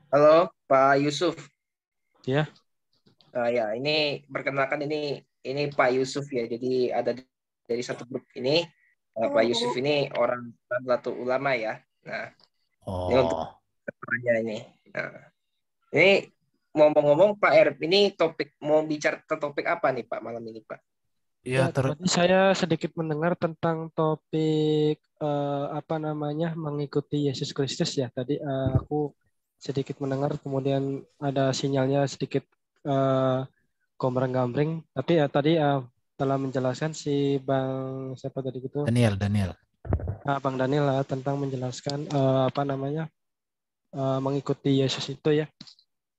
Halo Pak Yusuf. Ya, Ya, ini perkenalkan ini Pak Yusuf ya. Jadi ada dari satu grup ini Pak Yusuf ini orang Nahdlatul Ulama ya. Nah, ini untuk Oh, keterangannya ini. Nah, ini ngomong-ngomong Pak Erb, ini topik mau bicara ke topik apa nih Pak malam ini Pak? ya tadi saya sedikit mendengar tentang topik apa namanya mengikuti Yesus Kristus ya. Tadi aku sedikit mendengar, kemudian ada sinyalnya sedikit eh, gombrang-gambring. Tapi ya tadi telah menjelaskan si Bang siapa tadi gitu, Daniel. Bang Daniel tentang menjelaskan apa namanya mengikuti Yesus itu ya.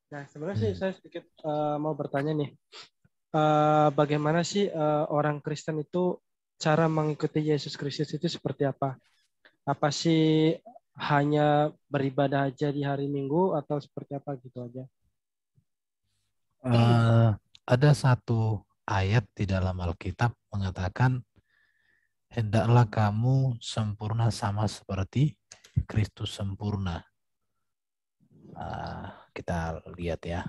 Nah, sebenarnya sih Hmm. saya sedikit mau bertanya nih. Bagaimana sih orang Kristen itu cara mengikuti Yesus Kristus itu seperti apa? Apa sih hanya beribadah aja di hari Minggu atau seperti apa gitu aja? Eh, ada satu ayat di dalam Alkitab mengatakan, hendaklah kamu sempurna sama seperti Kristus sempurna. Kita lihat ya,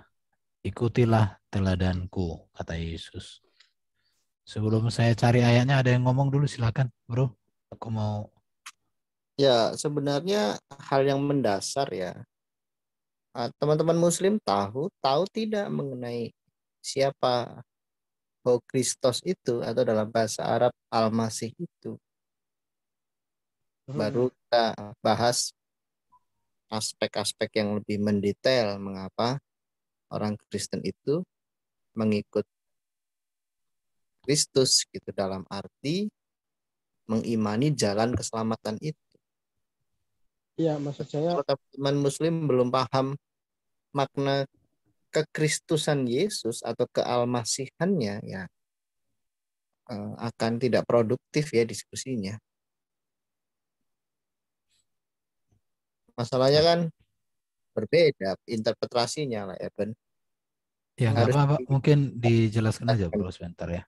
ikutilah teladanku, kata Yesus. Sebelum saya cari ayatnya, ada yang ngomong dulu, silakan, bro. Aku mau. Ya, sebenarnya hal yang mendasar ya. Teman-teman Muslim tahu tidak mengenai siapa Kristos itu atau dalam bahasa Arab Al-Masih itu. Hmm. Baru kita bahas aspek-aspek yang lebih mendetail mengapa orang Kristen itu mengikut Kristus gitu dalam arti mengimani jalan keselamatan itu. Iya, maksud saya Kalau teman Muslim belum paham makna kekristusan Yesus atau kealmasihannya ya akan tidak produktif ya diskusinya. Masalahnya kan berbeda interpretasinya lah ya Ben. Ya nggak Harus apa-apa, mungkin dijelaskan aja bro sebentar ya.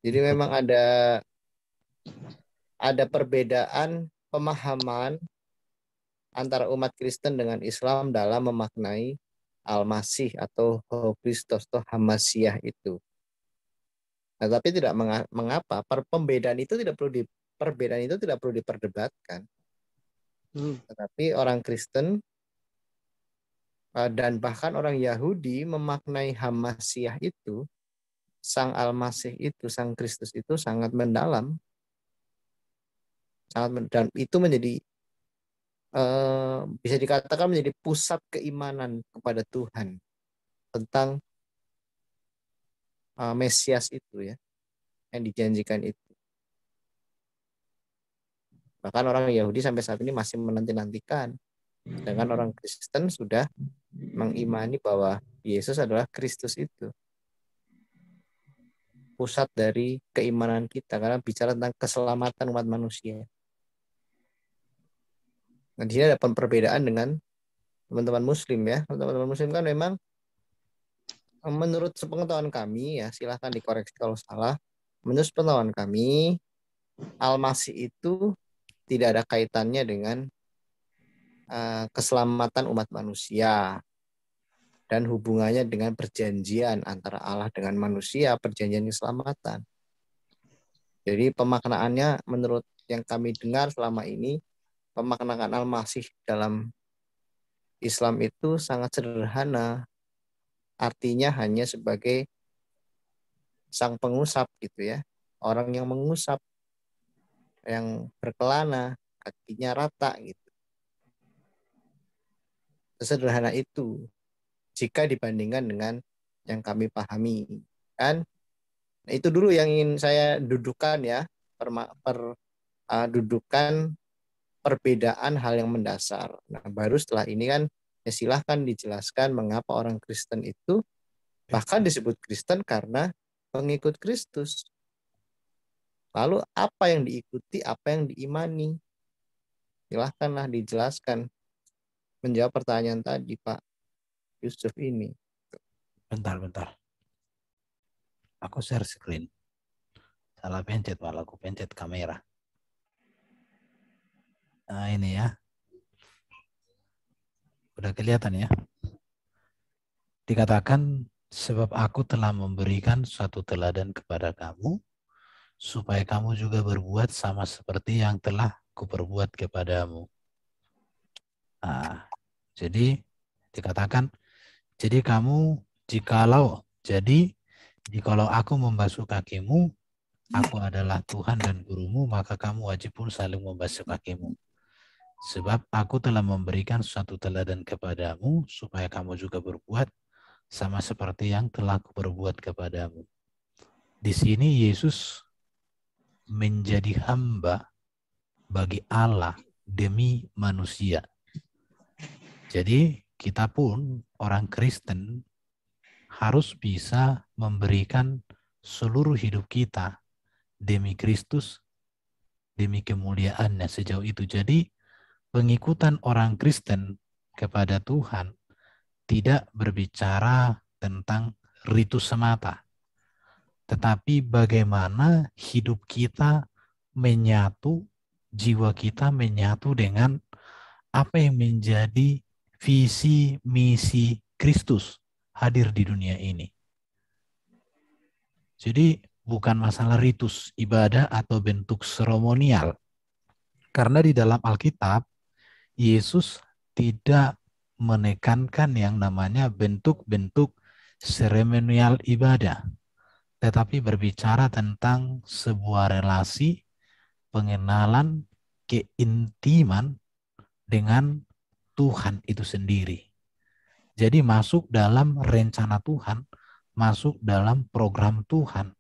jadi Ikut. memang ada perbedaan pemahaman antara umat Kristen dengan Islam dalam memaknai Al-Masih atau Kristus atau Hamasiah itu. Nah, tapi tidak mengapa pembedaan itu tidak perlu perbedaan itu tidak perlu diperdebatkan. hmm, Tetapi orang Kristen dan bahkan orang Yahudi memaknai Hamasiah itu, Sang Al-Masih itu, Sang Kristus itu sangat mendalam, dan itu menjadi bisa dikatakan menjadi pusat keimanan kepada Tuhan tentang Mesias itu ya, yang dijanjikan itu. Bahkan orang Yahudi sampai saat ini masih menanti-nantikan. Sedangkan orang Kristen sudah mengimani bahwa Yesus adalah Kristus itu. Pusat dari keimanan kita karena bicara tentang keselamatan umat manusia. Nah, di sini ada perbedaan dengan teman-teman Muslim ya. Teman-teman Muslim kan memang menurut sepengetahuan kami ya, silahkan dikoreksi kalau salah. Menurut sepengetahuan kami, Al-Masih itu tidak ada kaitannya dengan keselamatan umat manusia dan hubungannya dengan perjanjian antara Allah dengan manusia, perjanjian keselamatan. Jadi pemaknaannya menurut yang kami dengar selama ini, pemaknaan Al-Masih dalam Islam itu sangat sederhana. Artinya hanya sebagai sang pengusap gitu ya. Orang yang mengusap, yang berkelana, kakinya rata gitu. Sesederhana itu jika dibandingkan dengan yang kami pahami. Kan itu dulu yang ingin saya dudukan ya, dudukan perbedaan hal yang mendasar. Nah, baru setelah ini kan ya silahkan dijelaskan mengapa orang Kristen itu bahkan disebut Kristen karena pengikut Kristus. Lalu apa yang diikuti, apa yang diimani? Silahkanlah dijelaskan menjawab pertanyaan tadi Pak Yusuf ini. Bentar. Aku share screen. Salah pencet, malah aku pencet kamera. Nah ini ya. Udah kelihatan ya. Dikatakan, sebab aku telah memberikan suatu teladan kepada kamu, supaya kamu juga berbuat sama seperti yang telah kuperbuat kepadamu. Nah, jadi dikatakan, jikalau aku membasuh kakimu, aku adalah Tuhan dan gurumu, maka kamu wajib pun saling membasuh kakimu. Sebab aku telah memberikan suatu teladan kepadamu, supaya kamu juga berbuat sama seperti yang telah kuperbuat kepadamu. Di sini Yesus menjadi hamba bagi Allah demi manusia. Jadi kita pun orang Kristen harus bisa memberikan seluruh hidup kita demi Kristus, demi kemuliaannya sejauh itu. Jadi pengikutan orang Kristen kepada Tuhan tidak berbicara tentang ritus semata, tetapi bagaimana hidup kita menyatu, jiwa kita menyatu dengan apa yang menjadi visi misi Kristus hadir di dunia ini. Jadi bukan masalah ritus ibadah atau bentuk seremonial. Karena di dalam Alkitab, Yesus tidak menekankan yang namanya bentuk-bentuk seremonial ibadah, tetapi berbicara tentang sebuah relasi, pengenalan, keintiman dengan Tuhan itu sendiri. Jadi masuk dalam rencana Tuhan, masuk dalam program Tuhan,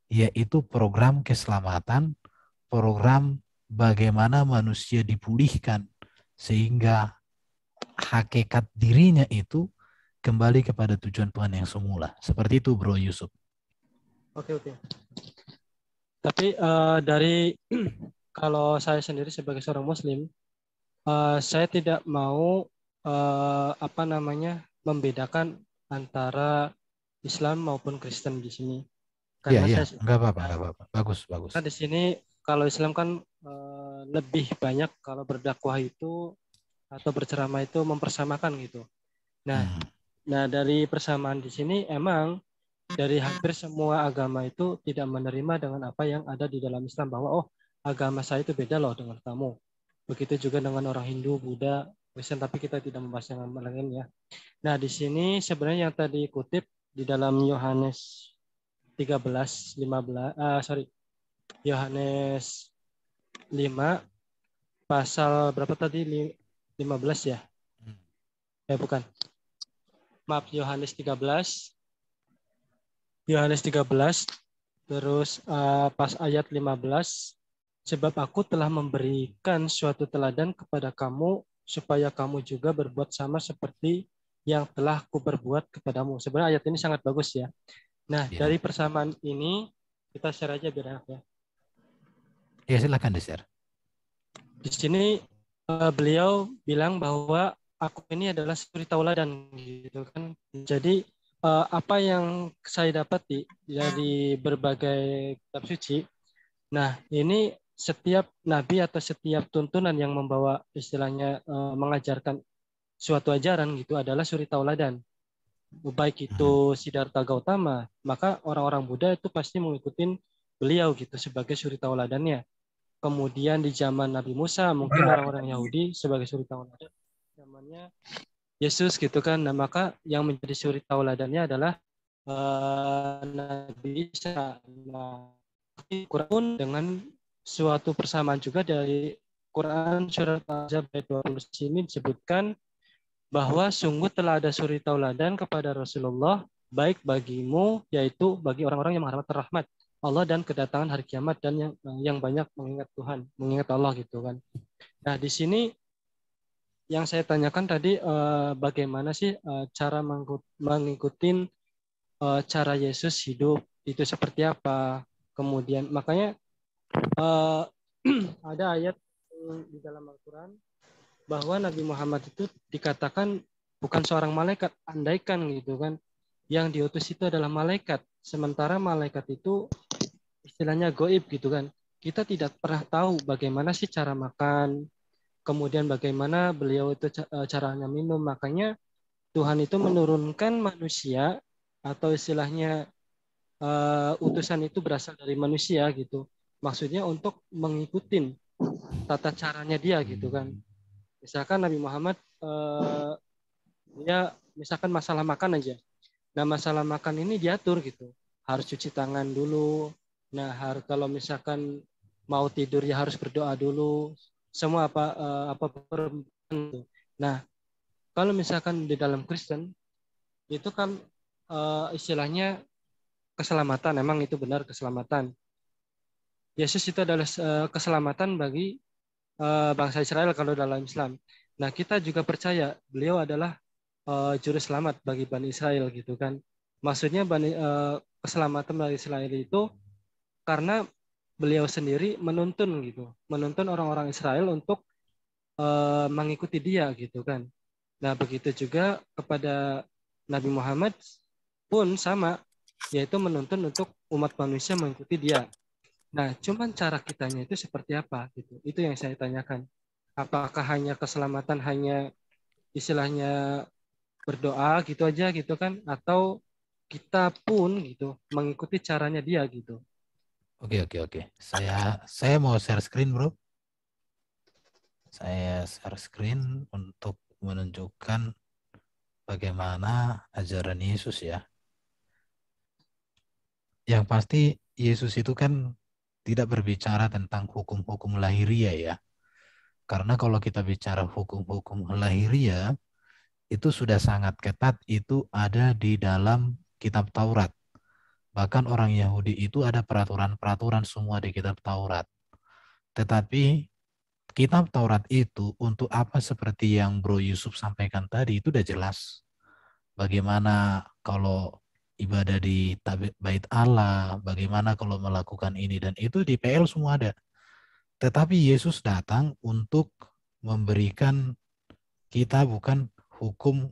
yaitu program keselamatan, program bagaimana manusia dipulihkan, sehingga hakikat dirinya itu kembali kepada tujuan Tuhan yang semula. Seperti itu, Bro Yusuf. Oke. Tapi dari kalau saya sendiri sebagai seorang Muslim, saya tidak mau membedakan antara Islam maupun Kristen di sini. Karena nggak apa-apa. Bagus. Karena di sini kalau Islam kan lebih banyak kalau berdakwah itu atau berceramah itu mempersamakan gitu. Nah, dari persamaan di sini emang dari hampir semua agama itu tidak menerima dengan apa yang ada di dalam Islam, bahwa agama saya itu beda loh dengan kamu. Begitu juga dengan orang Hindu, Buddha, Kristen, tapi kita tidak membahas yang lain ya. Nah, di sini sebenarnya yang tadi kutip di dalam Yohanes Yohanes 5 pasal berapa tadi? 15 ya? Bukan. Maaf, Yohanes 13. Terus pas ayat 15, sebab aku telah memberikan suatu teladan kepada kamu supaya kamu juga berbuat sama seperti yang telah kuperbuat kepadamu. Sebenarnya ayat ini sangat bagus ya. Nah, dari persamaan ini kita share aja biar enak ya. Ya, silakan di-share. Di sini beliau bilang bahwa aku ini adalah suri tauladan gitu kan. Jadi apa yang saya dapati dari berbagai kitab suci, nah ini setiap nabi atau setiap tuntunan yang membawa istilahnya mengajarkan suatu ajaran gitu adalah suri tauladan. Baik itu Siddhartha Gautama, maka orang-orang Buddha itu pasti mengikuti beliau gitu sebagai suri tauladannya. Kemudian di zaman Nabi Musa, mungkin orang-orang Yahudi sebagai suri tauladan zamannya Yesus gitu kan. Nah, maka yang menjadi suri tauladannya adalah Nabi Isa. Nah, Quran dengan suatu persamaan juga dari Quran surat Al-Ahzab ayat 20 sini disebutkan bahwa sungguh telah ada suri tauladan kepada Rasulullah baik bagimu, yaitu bagi orang-orang yang mengharapkan rahmat Allah dan kedatangan hari kiamat, dan yang banyak mengingat Tuhan, mengingat Allah gitu kan. Nah, di sini yang saya tanyakan tadi bagaimana sih cara mengikuti cara Yesus hidup itu seperti apa? Kemudian makanya ada ayat di dalam Al-Quran bahwa Nabi Muhammad itu dikatakan bukan seorang malaikat, andaikan gitu kan, yang diutus itu adalah malaikat. Sementara malaikat itu istilahnya goib gitu kan. Kita tidak pernah tahu bagaimana sih cara makan, kemudian bagaimana beliau itu caranya minum. Makanya Tuhan itu menurunkan manusia, atau istilahnya utusan itu berasal dari manusia gitu. Maksudnya untuk mengikuti tata caranya dia gitu kan. Misalkan Nabi Muhammad dia misalkan masalah makan aja. Nah, masalah makan ini diatur gitu. Harus cuci tangan dulu. Nah, kalau misalkan mau tidur ya harus berdoa dulu. Semua apa perempuan. Nah, kalau misalkan di dalam Kristen itu kan istilahnya keselamatan, memang itu benar keselamatan. Yesus itu adalah keselamatan bagi bangsa Israel kalau dalam Islam. Nah, kita juga percaya beliau adalah juru selamat bagi Bani Israel gitu kan. Maksudnya keselamatan bagi Israel itu karena beliau sendiri menuntun gitu, menuntun orang-orang Israel untuk mengikuti dia gitu kan. Nah, begitu juga kepada Nabi Muhammad pun sama, yaitu menuntun untuk umat manusia mengikuti dia. Nah, cuman cara kitanya itu seperti apa gitu. Itu yang saya tanyakan. Apakah hanya keselamatan hanya istilahnya berdoa gitu aja gitu kan, atau kita pun gitu mengikuti caranya dia gitu. Oke. Saya mau share screen, Bro. Saya share screen untuk menunjukkan bagaimana ajaran Yesus ya. Yang pasti Yesus itu kan tidak berbicara tentang hukum-hukum lahiriah ya. Karena kalau kita bicara hukum-hukum lahiriah, itu sudah sangat ketat, itu ada di dalam kitab Taurat. Bahkan orang Yahudi itu ada peraturan-peraturan semua di kitab Taurat. Tetapi kitab Taurat itu untuk apa seperti yang Bro Yusuf sampaikan tadi itu udah jelas. Bagaimana kalau ibadah di bait Allah, bagaimana kalau melakukan ini dan itu di PL semua ada. Tetapi Yesus datang untuk memberikan kita bukan hukum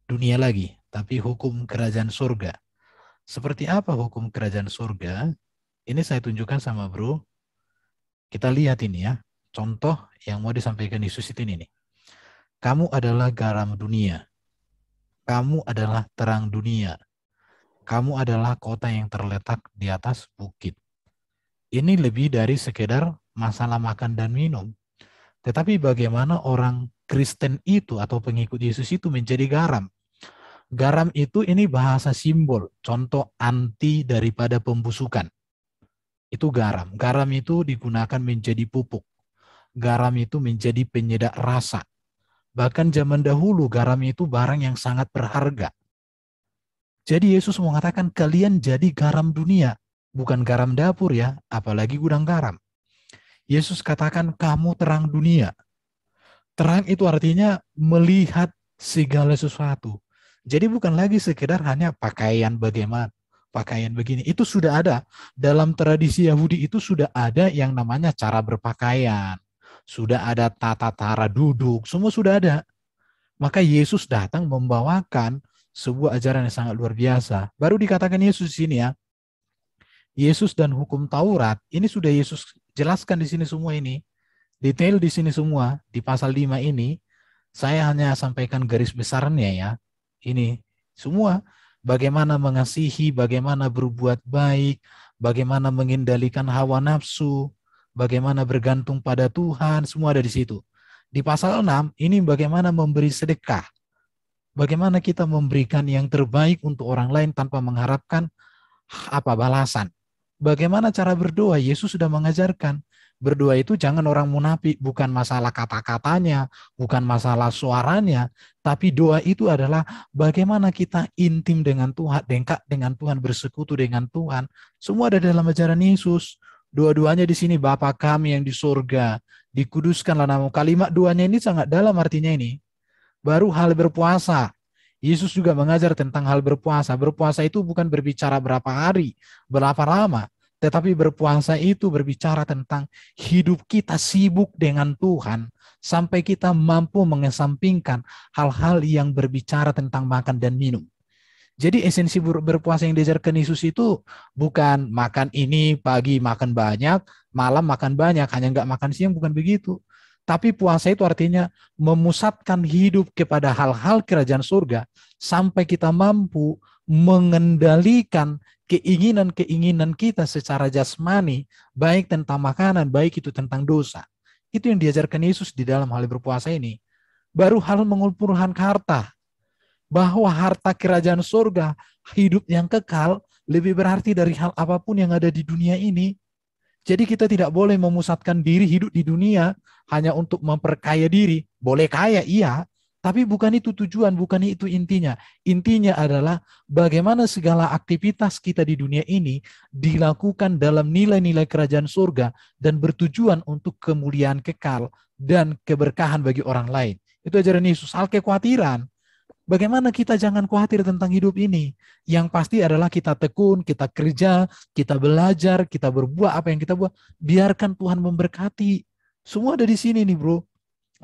dunia lagi, tapi hukum kerajaan surga. Seperti apa hukum kerajaan surga? Ini saya tunjukkan sama Bro. Kita lihat ini ya. Contoh yang mau disampaikan Yesus itu ini nih. Kamu adalah garam dunia. Kamu adalah terang dunia. Kamu adalah kota yang terletak di atas bukit. Ini lebih dari sekedar masalah makan dan minum. Tetapi bagaimana orang Kristen itu atau pengikut Yesus itu menjadi garam. Garam itu ini bahasa simbol, contoh anti daripada pembusukan. Itu garam. Garam itu digunakan menjadi pupuk. Garam itu menjadi penyedap rasa. Bahkan zaman dahulu garam itu barang yang sangat berharga. Jadi Yesus mengatakan kalian jadi garam dunia. Bukan garam dapur ya, apalagi gudang garam. Yesus katakan kamu terang dunia. Terang itu artinya melihat segala sesuatu. Jadi bukan lagi sekedar hanya pakaian bagaimana, pakaian begini. Itu sudah ada. Dalam tradisi Yahudi itu sudah ada yang namanya cara berpakaian. Sudah ada tata cara duduk, semua sudah ada. Maka Yesus datang membawakan sebuah ajaran yang sangat luar biasa. Baru dikatakan Yesus di sini ya. Yesus dan hukum Taurat, ini sudah Yesus jelaskan di sini semua ini. Detail di sini semua, di pasal 5 ini, saya hanya sampaikan garis besarnya ya. Ini semua, bagaimana mengasihi, bagaimana berbuat baik, bagaimana mengendalikan hawa nafsu, bagaimana bergantung pada Tuhan, semua ada di situ. Di pasal 6, ini bagaimana memberi sedekah. Bagaimana kita memberikan yang terbaik untuk orang lain tanpa mengharapkan balasan. Bagaimana cara berdoa? Yesus sudah mengajarkan. Berdoa itu jangan orang munafik, bukan masalah kata-katanya, bukan masalah suaranya, tapi doa itu adalah bagaimana kita intim dengan Tuhan, dekat dengan Tuhan, bersekutu dengan Tuhan. Semua ada dalam ajaran Yesus. Dua-duanya di sini, Bapa kami yang di surga, dikuduskanlah namamu. Kalimat doanya ini sangat dalam artinya ini. Baru hal berpuasa. Yesus juga mengajar tentang hal berpuasa. Berpuasa itu bukan berbicara berapa hari, berapa lama. Tetapi berpuasa itu berbicara tentang hidup kita sibuk dengan Tuhan. Sampai kita mampu mengesampingkan hal-hal yang berbicara tentang makan dan minum. Jadi esensi berpuasa yang diajarkan Yesus itu bukan makan ini, pagi makan banyak, malam makan banyak, hanya nggak makan siang, bukan begitu. Tapi puasa itu artinya memusatkan hidup kepada hal-hal kerajaan surga sampai kita mampu mengendalikan keinginan-keinginan kita secara jasmani, baik tentang makanan, baik itu tentang dosa. Itu yang diajarkan Yesus di dalam hal berpuasa ini. Baru hal mengumpulkan harta, bahwa harta kerajaan surga, hidup yang kekal, lebih berarti dari hal apapun yang ada di dunia ini. Jadi kita tidak boleh memusatkan diri hidup di dunia hanya untuk memperkaya diri. Boleh kaya, iya. Tapi bukan itu tujuan, bukan itu intinya. Intinya adalah bagaimana segala aktivitas kita di dunia ini dilakukan dalam nilai-nilai kerajaan surga dan bertujuan untuk kemuliaan kekal dan keberkahan bagi orang lain. Itu ajaran Yesus. Hal kekhawatiran. Bagaimana kita jangan khawatir tentang hidup ini. Yang pasti adalah kita tekun, kita kerja, kita belajar, kita berbuat apa yang kita buat. Biarkan Tuhan memberkati. Semua ada di sini nih bro.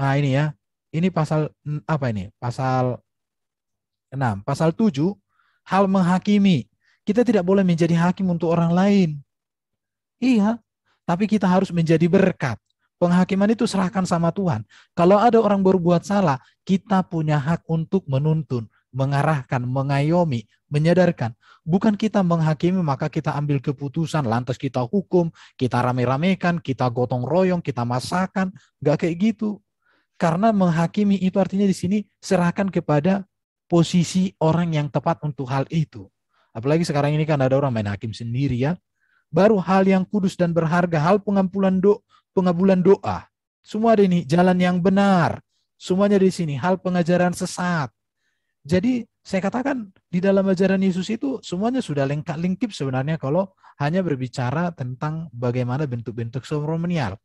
Nah ini ya. Ini pasal apa ini? Pasal 6. Pasal 7. Hal menghakimi. Kita tidak boleh menjadi hakim untuk orang lain. Iya. Tapi kita harus menjadi berkat. Penghakiman itu serahkan sama Tuhan. Kalau ada orang berbuat salah, kita punya hak untuk menuntun, mengarahkan, mengayomi, menyadarkan. Bukan kita menghakimi maka kita ambil keputusan, lantas kita hukum, kita rame-ramekan, kita gotong royong, kita masakan. Nggak kayak gitu. Karena menghakimi itu artinya di sini serahkan kepada posisi orang yang tepat untuk hal itu. Apalagi sekarang ini kan ada orang main hakim sendiri ya. Baru hal yang kudus dan berharga, hal pengabulan doa. Semua ada ini, jalan yang benar. Semuanya di sini, hal pengajaran sesat. Jadi saya katakan di dalam ajaran Yesus itu semuanya sudah lengkap sebenarnya kalau hanya berbicara tentang bagaimana bentuk-bentuk seremonial.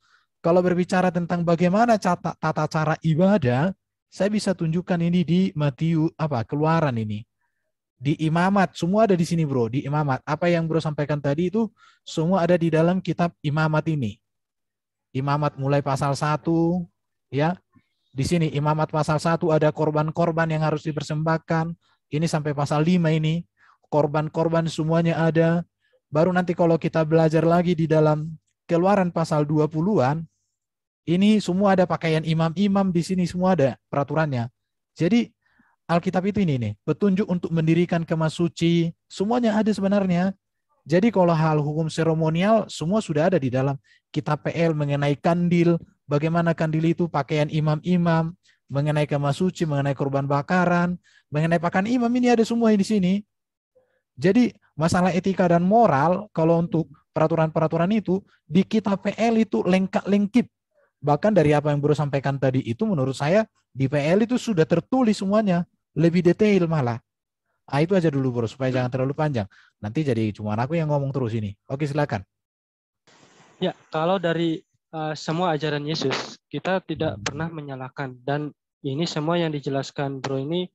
Kalau berbicara tentang bagaimana tata cara ibadah, saya bisa tunjukkan ini di Keluaran ini. Di imamat, semua ada di sini bro, di imamat. Apa yang bro sampaikan tadi itu semua ada di dalam kitab imamat ini. Imamat mulai pasal 1, ya. Di sini imamat pasal 1 ada korban-korban yang harus dipersembahkan. Ini sampai pasal 5 ini. Korban-korban semuanya ada. Baru nanti kalau kita belajar lagi di dalam Keluaran pasal 20-an, ini semua ada pakaian imam-imam di sini, semua ada peraturannya. Jadi Alkitab itu ini nih, petunjuk untuk mendirikan kemah suci, semuanya ada sebenarnya. Jadi kalau hal hukum seremonial semua sudah ada di dalam kitab PL mengenai kandil, bagaimana kandil itu pakaian imam-imam, mengenai kemah suci, mengenai korban bakaran, mengenai pakaian imam ini ada semua di sini. Jadi masalah etika dan moral kalau untuk peraturan-peraturan itu di kitab PL itu lengkap. Bahkan dari apa yang Bro sampaikan tadi itu menurut saya di PL itu sudah tertulis semuanya, lebih detail malah. Ah, itu aja dulu bro, supaya jangan terlalu panjang. Nanti jadi cuma aku yang ngomong terus ini. Oke, silakan. Ya, kalau dari semua ajaran Yesus, kita tidak pernah menyalahkan. Dan ini semua yang dijelaskan bro ini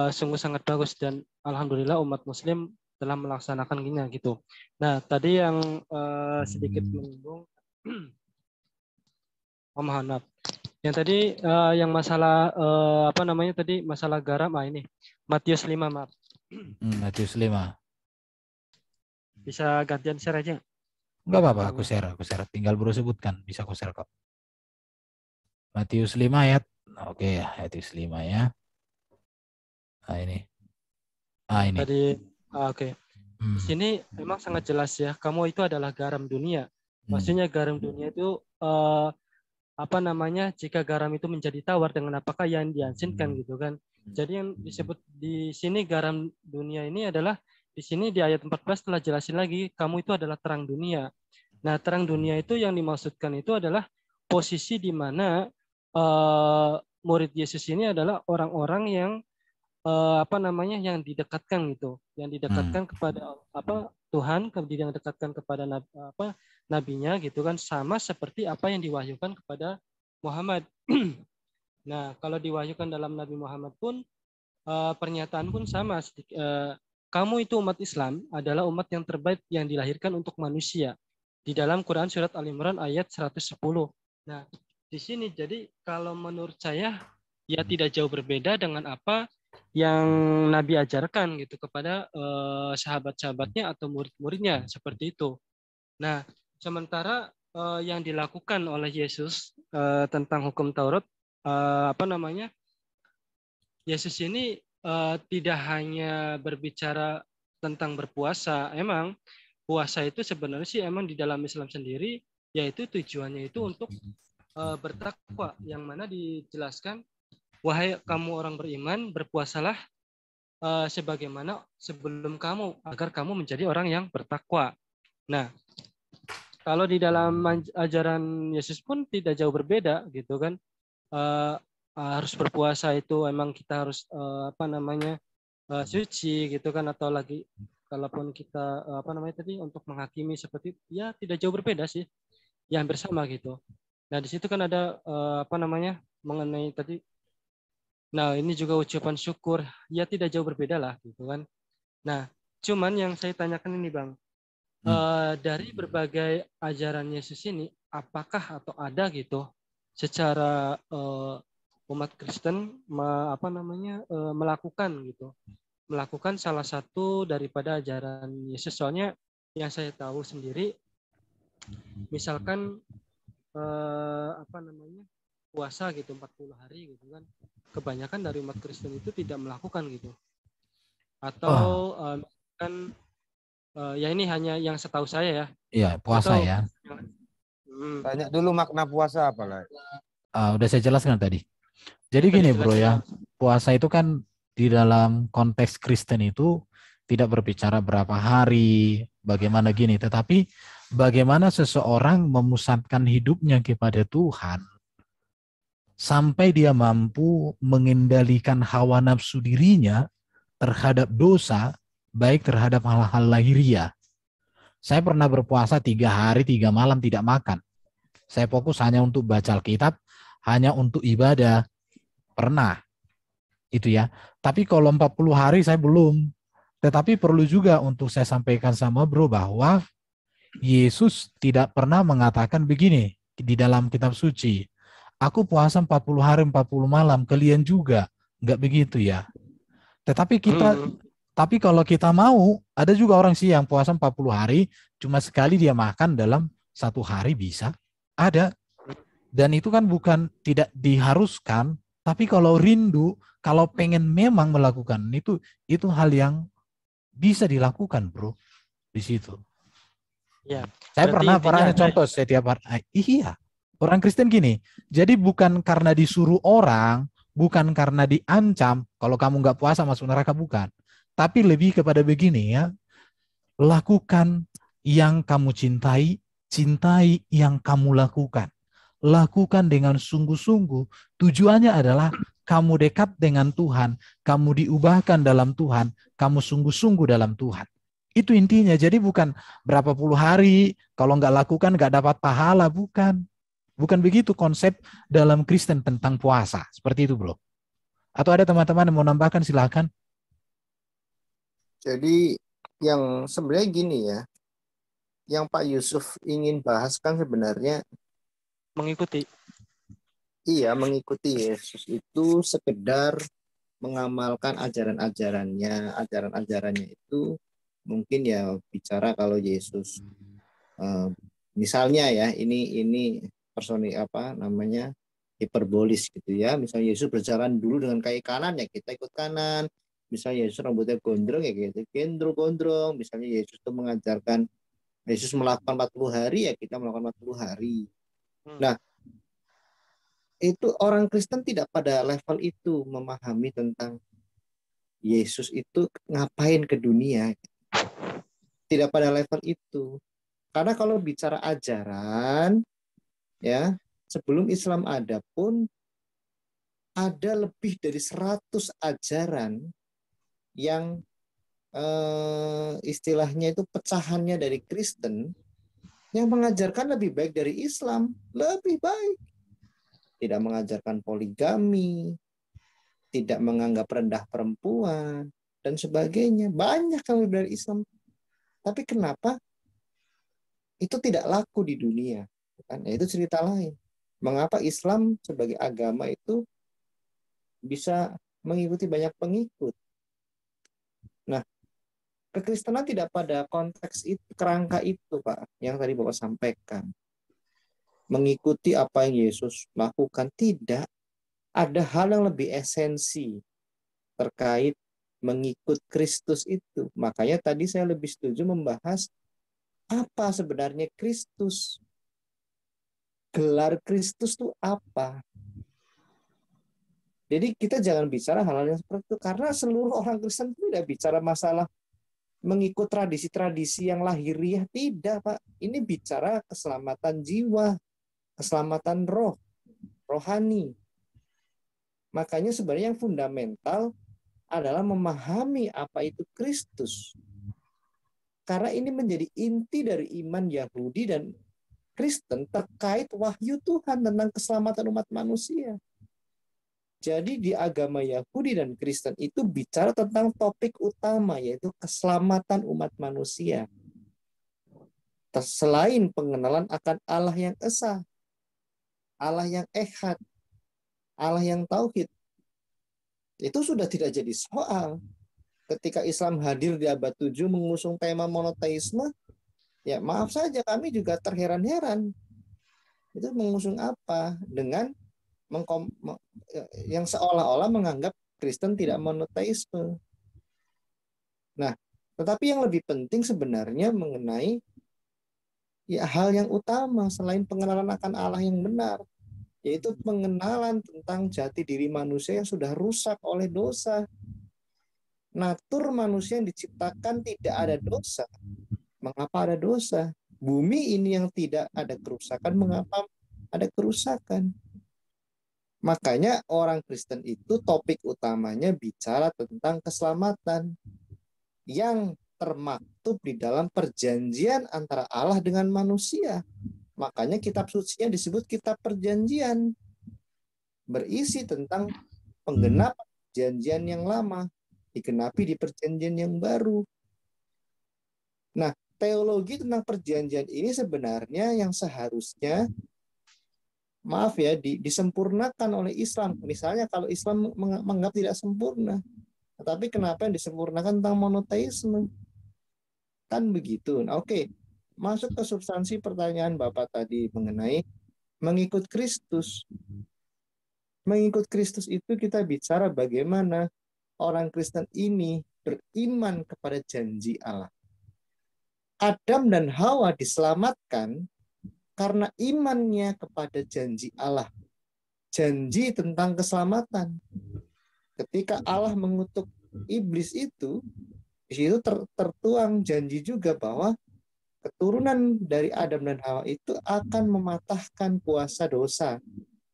sungguh sangat bagus. Dan Alhamdulillah umat muslim telah melaksanakan gini gitu. Nah, tadi yang sedikit menyinggung, mohon maaf. Yang tadi yang masalah tadi masalah garam ini Matius 5 maaf. Matius 5. Bisa gantian share aja. Enggak apa-apa, aku share. Tinggal Bro sebutkan, bisa aku share kok. Matius 5 ayat. Oke, Matius 5 ya. Nah, ini. Ini. Tadi oke. Di sini memang sangat jelas ya, kamu itu adalah garam dunia. Maksudnya garam dunia itu jika garam itu menjadi tawar dengan apakah yang diasinkan gitu kan. Jadi yang disebut di sini garam dunia ini adalah di sini di ayat 14 telah jelasin lagi kamu itu adalah terang dunia. Nah, terang dunia itu yang dimaksudkan itu adalah posisi di mana murid Yesus ini adalah orang-orang yang yang didekatkan gitu, yang didekatkan kepada Tuhan, yang didekatkan kepada nabinya gitu kan, sama seperti apa yang diwahyukan kepada Muhammad. Nah, kalau diwahyukan dalam Nabi Muhammad pun pernyataan pun sama. Kamu itu umat Islam adalah umat yang terbaik yang dilahirkan untuk manusia. Di dalam Quran surat Al-Imran ayat 110. Nah, di sini jadi kalau menurut saya ya tidak jauh berbeda dengan apa yang Nabi ajarkan gitu kepada sahabat-sahabatnya atau murid-muridnya seperti itu. Nah, sementara yang dilakukan oleh Yesus tentang hukum Taurat, apa namanya, Yesus ini tidak hanya berbicara tentang berpuasa. Emang puasa itu sebenarnya sih emang di dalam Islam sendiri, yaitu tujuannya itu untuk bertakwa, yang mana dijelaskan, wahai kamu orang beriman, berpuasalah sebagaimana sebelum kamu, agar kamu menjadi orang yang bertakwa. Nah, kalau di dalam ajaran Yesus pun tidak jauh berbeda gitu kan. Harus berpuasa itu emang kita harus apa namanya, suci gitu kan, atau lagi kalaupun kita apa namanya tadi untuk menghakimi seperti, ya tidak jauh berbeda sih, ya hampir sama gitu. Nah, di situ kan ada apa namanya, mengenai tadi. Nah, ini juga ucapan syukur, ya tidak jauh berbeda lah gitu kan. Nah, cuman yang saya tanyakan ini Bang, dari berbagai ajaran Yesus ini, apakah atau ada gitu secara umat Kristen apa namanya, melakukan salah satu daripada ajaran Yesus? Soalnya yang saya tahu sendiri, misalkan apa namanya, puasa gitu 40 hari gitu kan, kebanyakan dari umat Kristen itu tidak melakukan gitu, atau kan ya ini hanya yang setahu saya ya. Iya, puasa Atau, ya. Tanya dulu makna puasa apa lah? Udah saya jelaskan tadi. Jadi Ya, tadi gini bro jelasin. ya, puasa itu kan di dalam konteks Kristen itu tidak berbicara berapa hari, bagaimana gini, tetapi bagaimana seseorang memusatkan hidupnya kepada Tuhan sampai dia mampu mengendalikan hawa nafsu dirinya terhadap dosa, baik terhadap hal-hal lahiriah. Saya pernah berpuasa 3 hari 3 malam tidak makan. Saya fokus hanya untuk baca Alkitab, hanya untuk ibadah. Pernah. Itu ya. Tapi kalau 40 hari saya belum. Tetapi perlu juga untuk saya sampaikan sama bro bahwa Yesus tidak pernah mengatakan begini di dalam kitab suci. Aku puasa 40 hari 40 malam, kalian juga. Enggak begitu ya. Tetapi tapi kalau kita mau, ada juga orang sih yang puasa 40 hari, cuma sekali dia makan dalam 1 hari bisa. Ada. Dan itu kan bukan tidak diharuskan, tapi kalau rindu, kalau pengen memang melakukan itu hal yang bisa dilakukan, bro, di situ. Ya. Saya pernah contoh setiap hari. Iya. Orang Kristen gini, jadi bukan karena disuruh orang, bukan karena diancam, kalau kamu nggak puasa masuk neraka, bukan. Tapi lebih kepada begini ya, lakukan yang kamu cintai, cintai yang kamu lakukan. Lakukan dengan sungguh-sungguh. Tujuannya adalah kamu dekat dengan Tuhan, kamu diubahkan dalam Tuhan, kamu sungguh-sungguh dalam Tuhan. Itu intinya. Jadi bukan berapa puluh hari, kalau nggak lakukan nggak dapat pahala, bukan. Bukan begitu konsep dalam Kristen tentang puasa. Seperti itu, bro. Atau ada teman-teman yang mau nambahkan, silakan. Jadi yang sebenarnya gini ya, yang Pak Yusuf ingin bahas kan sebenarnya mengikuti Yesus itu sekedar mengamalkan ajaran-ajarannya itu mungkin ya bicara kalau Yesus misalnya ya ini personi apa namanya hiperbolis gitu ya, misalnya Yesus berjalan dulu dengan kaki kanan ya kita ikut kanan, misalnya Yesus rambutnya gondrong ya kita gondrong, misalnya Yesus itu mengajarkan Yesus melakukan 40 hari ya kita melakukan 40 hari. Nah, itu orang Kristen tidak pada level itu memahami tentang Yesus itu ngapain ke dunia. Tidak pada level itu. Karena kalau bicara ajaran ya, sebelum Islam ada pun ada lebih dari 100 ajaran yang istilahnya itu pecahannya dari Kristen yang mengajarkan lebih baik dari Islam, lebih baik. Tidak mengajarkan poligami, tidak menganggap rendah perempuan, dan sebagainya. Banyak yang lebih dari Islam. Tapi kenapa itu tidak laku di dunia? Kan? Itu cerita lain. Mengapa Islam sebagai agama itu bisa mengikuti banyak pengikut? Nah, kekristenan tidak pada konteks itu, kerangka itu, Pak, yang tadi Bapak sampaikan. mengikuti apa yang Yesus lakukan. Tidak. Ada hal yang lebih esensi terkait mengikut Kristus itu. Makanya tadi saya lebih setuju membahas apa sebenarnya Kristus. Gelar Kristus itu apa? Jadi kita jangan bicara hal-hal yang seperti itu. Karena seluruh orang Kristen tidak bicara masalah mengikut tradisi-tradisi yang lahiriah. Tidak, Pak. Ini bicara keselamatan jiwa, keselamatan roh, rohani. Makanya sebenarnya yang fundamental adalah memahami apa itu Kristus. Karena ini menjadi inti dari iman Yahudi dan Kristen terkait wahyu Tuhan tentang keselamatan umat manusia. Jadi di agama Yahudi dan Kristen itu bicara tentang topik utama, yaitu keselamatan umat manusia. Selain pengenalan akan Allah yang esa, Allah yang ehad, Allah yang tauhid, itu sudah tidak jadi soal. Ketika Islam hadir di abad 7 mengusung tema monoteisme, ya maaf saja kami juga terheran-heran. Itu mengusung apa? Dengan yang seolah-olah menganggap Kristen tidak monoteisme. Nah, tetapi yang lebih penting sebenarnya mengenai ya hal yang utama selain pengenalan akan Allah yang benar, yaitu pengenalan tentang jati diri manusia yang sudah rusak oleh dosa. Natur manusia yang diciptakan tidak ada dosa. Mengapa ada dosa? Bumi ini yang tidak ada kerusakan, mengapa ada kerusakan? Makanya orang Kristen itu topik utamanya bicara tentang keselamatan yang termaktub di dalam perjanjian antara Allah dengan manusia. Makanya kitab sucinya disebut kitab perjanjian. Berisi tentang penggenapan perjanjian yang lama, digenapi di perjanjian yang baru. Nah, teologi tentang perjanjian ini sebenarnya yang seharusnya maaf ya, disempurnakan oleh Islam. Misalnya kalau Islam menganggap tidak sempurna, tetapi kenapa yang disempurnakan tentang monoteisme? Kan begitu. Nah, oke. Masuk ke substansi pertanyaan Bapak tadi mengenai mengikut Kristus. Mengikut Kristus itu kita bicara bagaimana orang Kristen ini beriman kepada janji Allah. Adam dan Hawa diselamatkan karena imannya kepada janji Allah. Janji tentang keselamatan. Ketika Allah mengutuk iblis itu, di situ tertuang janji juga bahwa keturunan dari Adam dan Hawa itu akan mematahkan kuasa dosa,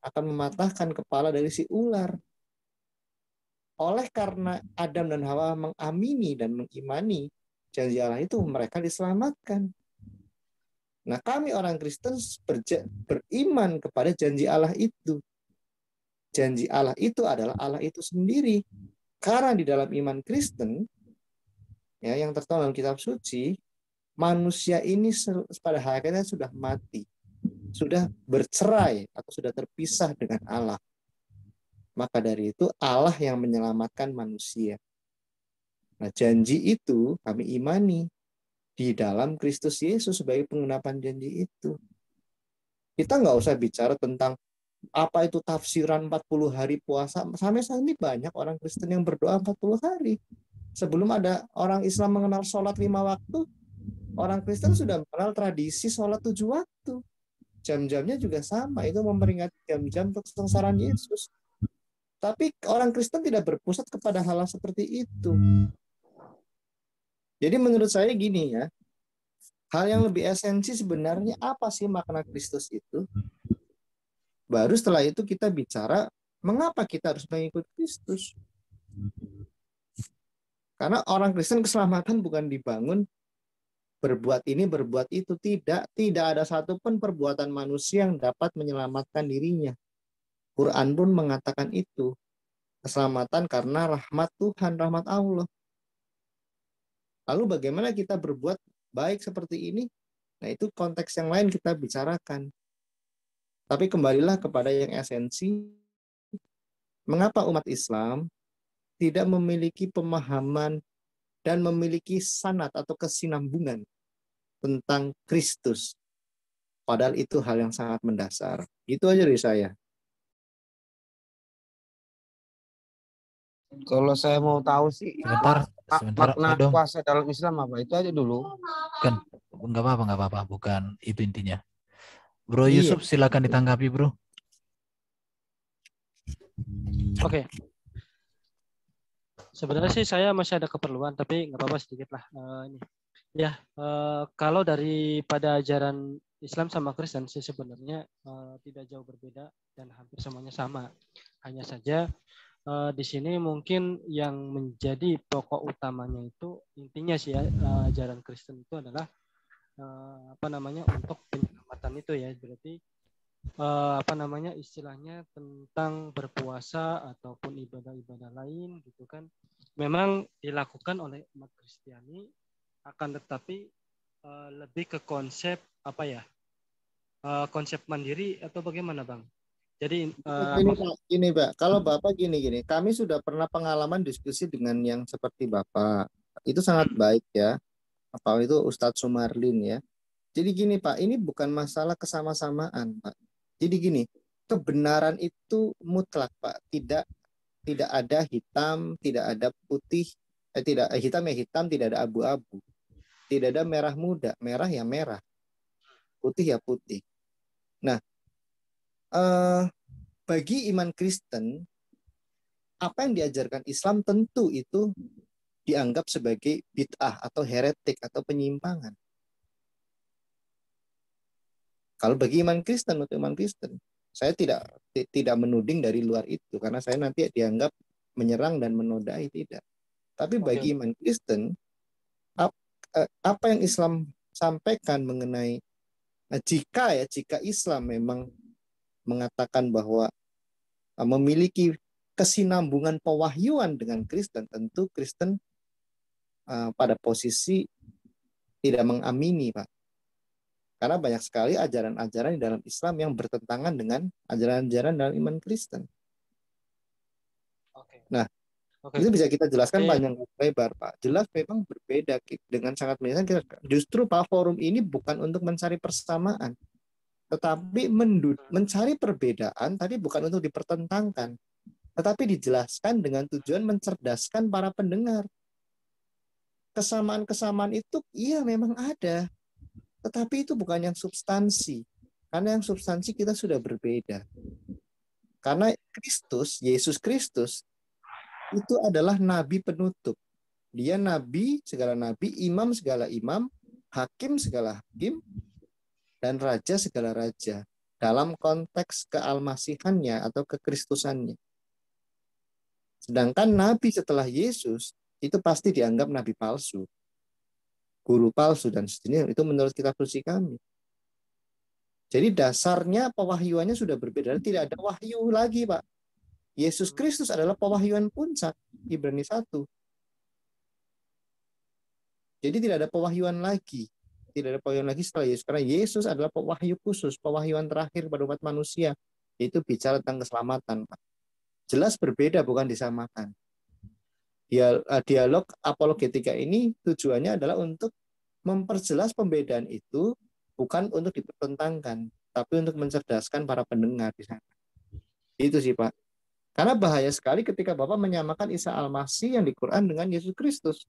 akan mematahkan kepala dari si ular. Oleh karena Adam dan Hawa mengamini dan mengimani janji Allah itu, mereka diselamatkan. Nah, kami orang Kristen beriman kepada janji Allah itu. Janji Allah itu adalah Allah itu sendiri. Karena di dalam iman Kristen, ya, yang tertuang dalam kitab suci, manusia ini pada hakikatnya sudah mati, sudah bercerai atau sudah terpisah dengan Allah. Maka dari itu Allah yang menyelamatkan manusia. Nah, janji itu kami imani di dalam Kristus Yesus sebagai penggenapan janji itu. Kita nggak usah bicara tentang apa itu tafsiran 40 hari puasa. Sampai saat ini banyak orang Kristen yang berdoa 40 hari. Sebelum ada orang Islam mengenal sholat 5 waktu, orang Kristen sudah mengenal tradisi sholat 7 waktu. Jam-jamnya juga sama, itu memperingati jam-jam kesengsaraan Yesus. Tapi orang Kristen tidak berpusat kepada hal seperti itu. Jadi menurut saya gini ya, hal yang lebih esensi sebenarnya apa sih makna Kristus itu? Baru setelah itu kita bicara mengapa kita harus mengikut Kristus. Karena orang Kristen keselamatan bukan dibangun berbuat ini, berbuat itu. Tidak ada satupun perbuatan manusia yang dapat menyelamatkan dirinya. Quran pun mengatakan itu. Keselamatan karena rahmat Tuhan, rahmat Allah. Lalu bagaimana kita berbuat baik seperti ini? Nah, itu konteks yang lain kita bicarakan. Tapi kembalilah kepada yang esensi. Mengapa umat Islam tidak memiliki pemahaman dan memiliki sanad atau kesinambungan tentang Kristus? Padahal itu hal yang sangat mendasar. Itu aja dari saya. Kalau saya mau tahu sih Sebentar, makna Adam. puasa dalam Islam apa? Itu aja dulu. Kan nggak apa-apa, bukan itu intinya. Bro Iya. Yusuf, silakan ditanggapi, Bro. Oke. Sebenarnya sih saya masih ada keperluan, tapi nggak apa-apa sedikit lah. Ini. Ya, kalau daripada ajaran Islam sama Kristen sih sebenarnya tidak jauh berbeda dan hampir semuanya sama. Hanya saja di sini mungkin yang menjadi pokok utamanya itu intinya sih ya, ajaran Kristen itu adalah untuk penyelamatan itu ya, berarti istilahnya tentang berpuasa ataupun ibadah-ibadah lain gitu kan, memang dilakukan oleh umat Kristiani, akan tetapi lebih ke konsep konsep mandiri atau bagaimana Bang? Jadi Gini Pak, kalau Bapak gini, kami sudah pernah pengalaman diskusi dengan yang seperti Bapak. Itu sangat baik ya. Apa itu Ustadz Sumarlin ya. Jadi gini Pak, ini bukan masalah kesama-samaan Pak. Jadi gini, kebenaran itu mutlak Pak. Tidak ada hitam, tidak ada putih, tidak hitam ya hitam, tidak ada abu-abu. Tidak ada merah muda, merah ya merah, putih ya putih. Nah, bagi iman Kristen, apa yang diajarkan Islam tentu itu dianggap sebagai bid'ah atau heretik atau penyimpangan. Kalau bagi iman Kristen, untuk iman Kristen, saya tidak menuding dari luar itu, karena saya nanti dianggap menyerang dan menodai, tidak. Tapi bagi iman Kristen, apa yang Islam sampaikan mengenai jika Islam memang mengatakan bahwa memiliki kesinambungan pewahyuan dengan Kristen, tentu Kristen pada posisi tidak mengamini, Pak. Karena banyak sekali ajaran-ajaran di dalam Islam yang bertentangan dengan ajaran-ajaran dalam iman Kristen. Nah, itu bisa kita jelaskan panjang lebar, Pak. Jelas memang berbeda dengan sangat menyesatkan. Justru Pak, forum ini bukan untuk mencari persamaan, tetapi mencari perbedaan, tapi bukan untuk dipertentangkan, tetapi dijelaskan dengan tujuan mencerdaskan para pendengar. Kesamaan-kesamaan itu iya memang ada, tetapi itu bukan yang substansi. Karena yang substansi kita sudah berbeda. Karena Yesus Kristus itu adalah nabi penutup. Dia nabi segala nabi, imam segala imam, hakim segala hakim, dan raja segala raja. Dalam konteks kealmasihannya atau kekristusannya. Sedangkan nabi setelah Yesus itu pasti dianggap nabi palsu, guru palsu, dan sejenisnya. Itu menurut kitab suci kami. Jadi dasarnya pewahyuannya sudah berbeda. Tidak ada wahyu lagi, Pak. Yesus Kristus adalah pewahyuan puncak, Ibrani 1. Jadi tidak ada pewahyuan lagi. Tidak ada pewahyuan lagi setelah Yesus. Karena Yesus adalah pewahyu khusus, pewahyuan terakhir pada umat manusia. Itu bicara tentang keselamatan, Pak. Jelas berbeda, bukan disamakan. Dialog apologetika ini tujuannya adalah untuk memperjelas pembedaan itu, bukan untuk dipertentangkan, tapi untuk mencerdaskan para pendengar di sana. Itu sih, Pak. Karena bahaya sekali ketika Bapak menyamakan Isa Al-Masih yang di Quran dengan Yesus Kristus.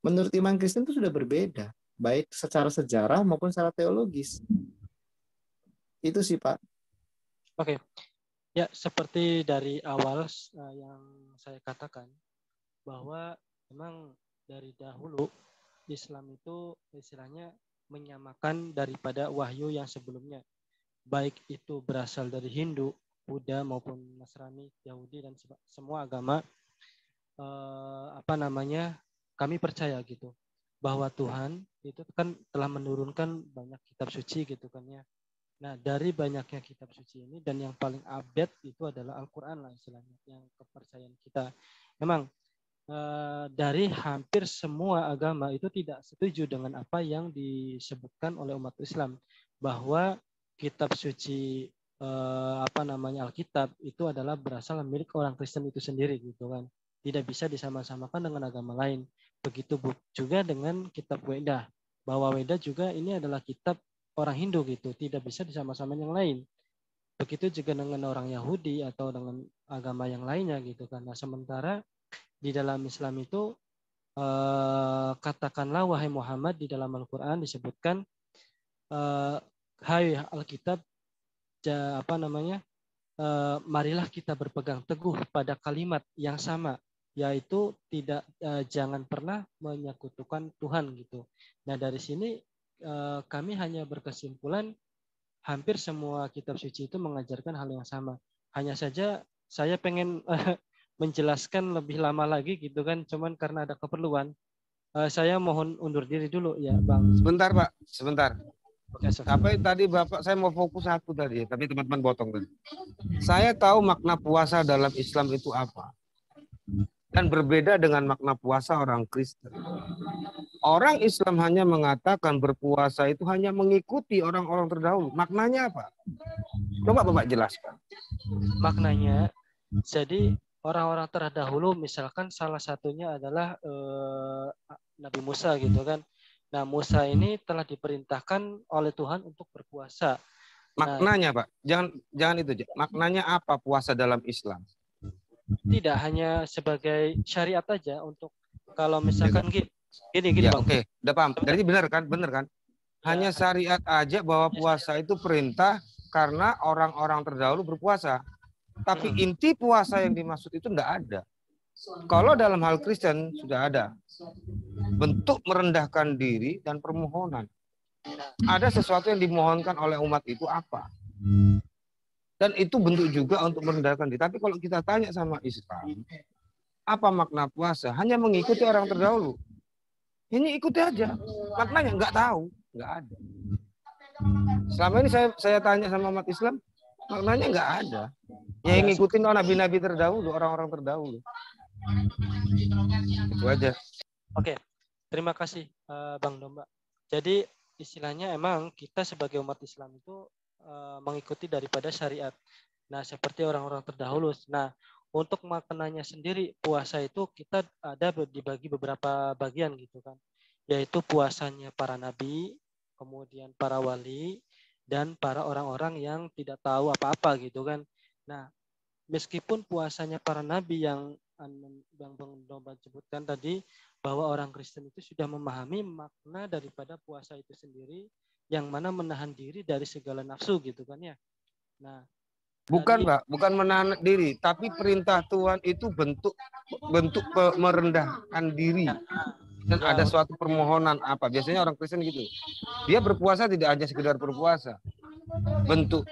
Menurut iman Kristen itu sudah berbeda, baik secara sejarah maupun secara teologis. Itu sih, Pak. Oke. Ya, seperti dari awal yang saya katakan, bahwa memang dari dahulu Islam itu istilahnya menyamakan daripada wahyu yang sebelumnya, baik itu berasal dari Hindu, Buddha maupun Nasrani, Yahudi, dan semua agama. Kami percaya gitu bahwa Tuhan itu kan telah menurunkan banyak kitab suci gitu kan ya. Nah, dari banyaknya kitab suci ini, dan yang paling update itu adalah Al-Quran lah istilahnya, yang kepercayaan kita. Memang dari hampir semua agama itu tidak setuju dengan apa yang disebutkan oleh umat Islam, bahwa kitab suci Alkitab itu adalah berasal milik orang Kristen itu sendiri gitu kan. Tidak bisa disama-samakan dengan agama lain. Begitu juga dengan kitab Weda, bahwa Weda juga ini adalah kitab orang Hindu gitu, tidak bisa disama-samain yang lain. Begitu juga dengan orang Yahudi atau dengan agama yang lainnya gitu kan. Nah, sementara di dalam Islam itu katakanlah wahai Muhammad, di dalam Al-Qur'an disebutkan hai Alkitab, marilah kita berpegang teguh pada kalimat yang sama, yaitu tidak jangan pernah menyekutukan Tuhan gitu. Nah, dari sini kami hanya berkesimpulan hampir semua kitab suci itu mengajarkan hal yang sama. Hanya saja saya pengen menjelaskan lebih lama lagi gitu kan, cuman karena ada keperluan. Saya mohon undur diri dulu ya, Bang. Sebentar, Pak. Sebentar. Oke, Apa tadi Bapak, saya mau fokus satu tadi, tapi teman-teman potong tadi. Saya tahu makna puasa dalam Islam itu apa. Dan berbeda dengan makna puasa orang Kristen. Orang Islam hanya mengatakan berpuasa itu hanya mengikuti orang-orang terdahulu. Maknanya apa? Coba Bapak jelaskan. Maknanya, jadi orang-orang terdahulu, misalkan salah satunya adalah Nabi Musa gitu kan. Nah, Musa ini telah diperintahkan oleh Tuhan untuk berpuasa. Maknanya, Pak, jangan itu. Maknanya apa puasa dalam Islam? Tidak hanya sebagai syariat aja untuk kalau misalkan gini ya, Bang. Oke, udah paham. Jadi benar kan? Hanya syariat aja bahwa puasa itu perintah karena orang-orang terdahulu berpuasa. Tapi inti puasa yang dimaksud itu enggak ada. Kalau dalam hal Kristen sudah ada. Bentuk merendahkan diri dan permohonan. Ada sesuatu yang dimohonkan oleh umat itu apa? Dan itu bentuk juga untuk merendahkan diri. Tapi kalau kita tanya sama Islam, apa makna puasa? Hanya mengikuti orang terdahulu. Ini ikuti aja. Maknanya nggak tahu, nggak ada. Selama ini saya tanya sama umat Islam, maknanya nggak ada. Yang ngikutin nabi-nabi terdahulu, orang-orang terdahulu. Itu aja. Oke, terima kasih Bang Domba. Jadi istilahnya emang kita sebagai umat Islam itu mengikuti daripada syariat. Nah, seperti orang-orang terdahulu. Nah, untuk maknanya sendiri, puasa itu kita ada dibagi beberapa bagian gitu kan. Yaitu puasanya para nabi, kemudian para wali, dan para orang-orang yang tidak tahu apa-apa gitu kan. Nah, meskipun puasanya para nabi yang Bang Domba sebutkan tadi, bahwa orang Kristen itu sudah memahami makna daripada puasa itu sendiri, yang mana menahan diri dari segala nafsu gitu kan ya. Nah, bukan Pak, bukan menahan diri, tapi perintah Tuhan itu bentuk merendahkan diri. Dan ada suatu permohonan apa? Biasanya orang Kristen gitu. Dia berpuasa tidak hanya sekedar berpuasa. Bentuk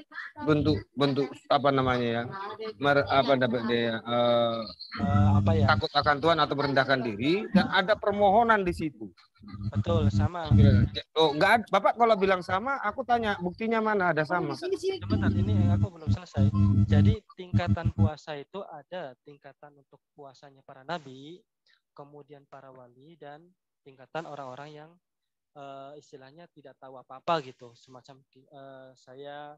apa namanya ya? Takut akan Tuhan atau merendahkan diri, dan ada permohonan di situ. Betul, sama. Oh, enggak, Bapak kalau bilang sama, aku tanya buktinya mana ada sama. Sebentar, ini aku belum selesai. Jadi tingkatan puasa itu ada tingkatan untuk puasanya para nabi, kemudian para wali, dan tingkatan orang-orang yang istilahnya tidak tahu apa-apa gitu, semacam saya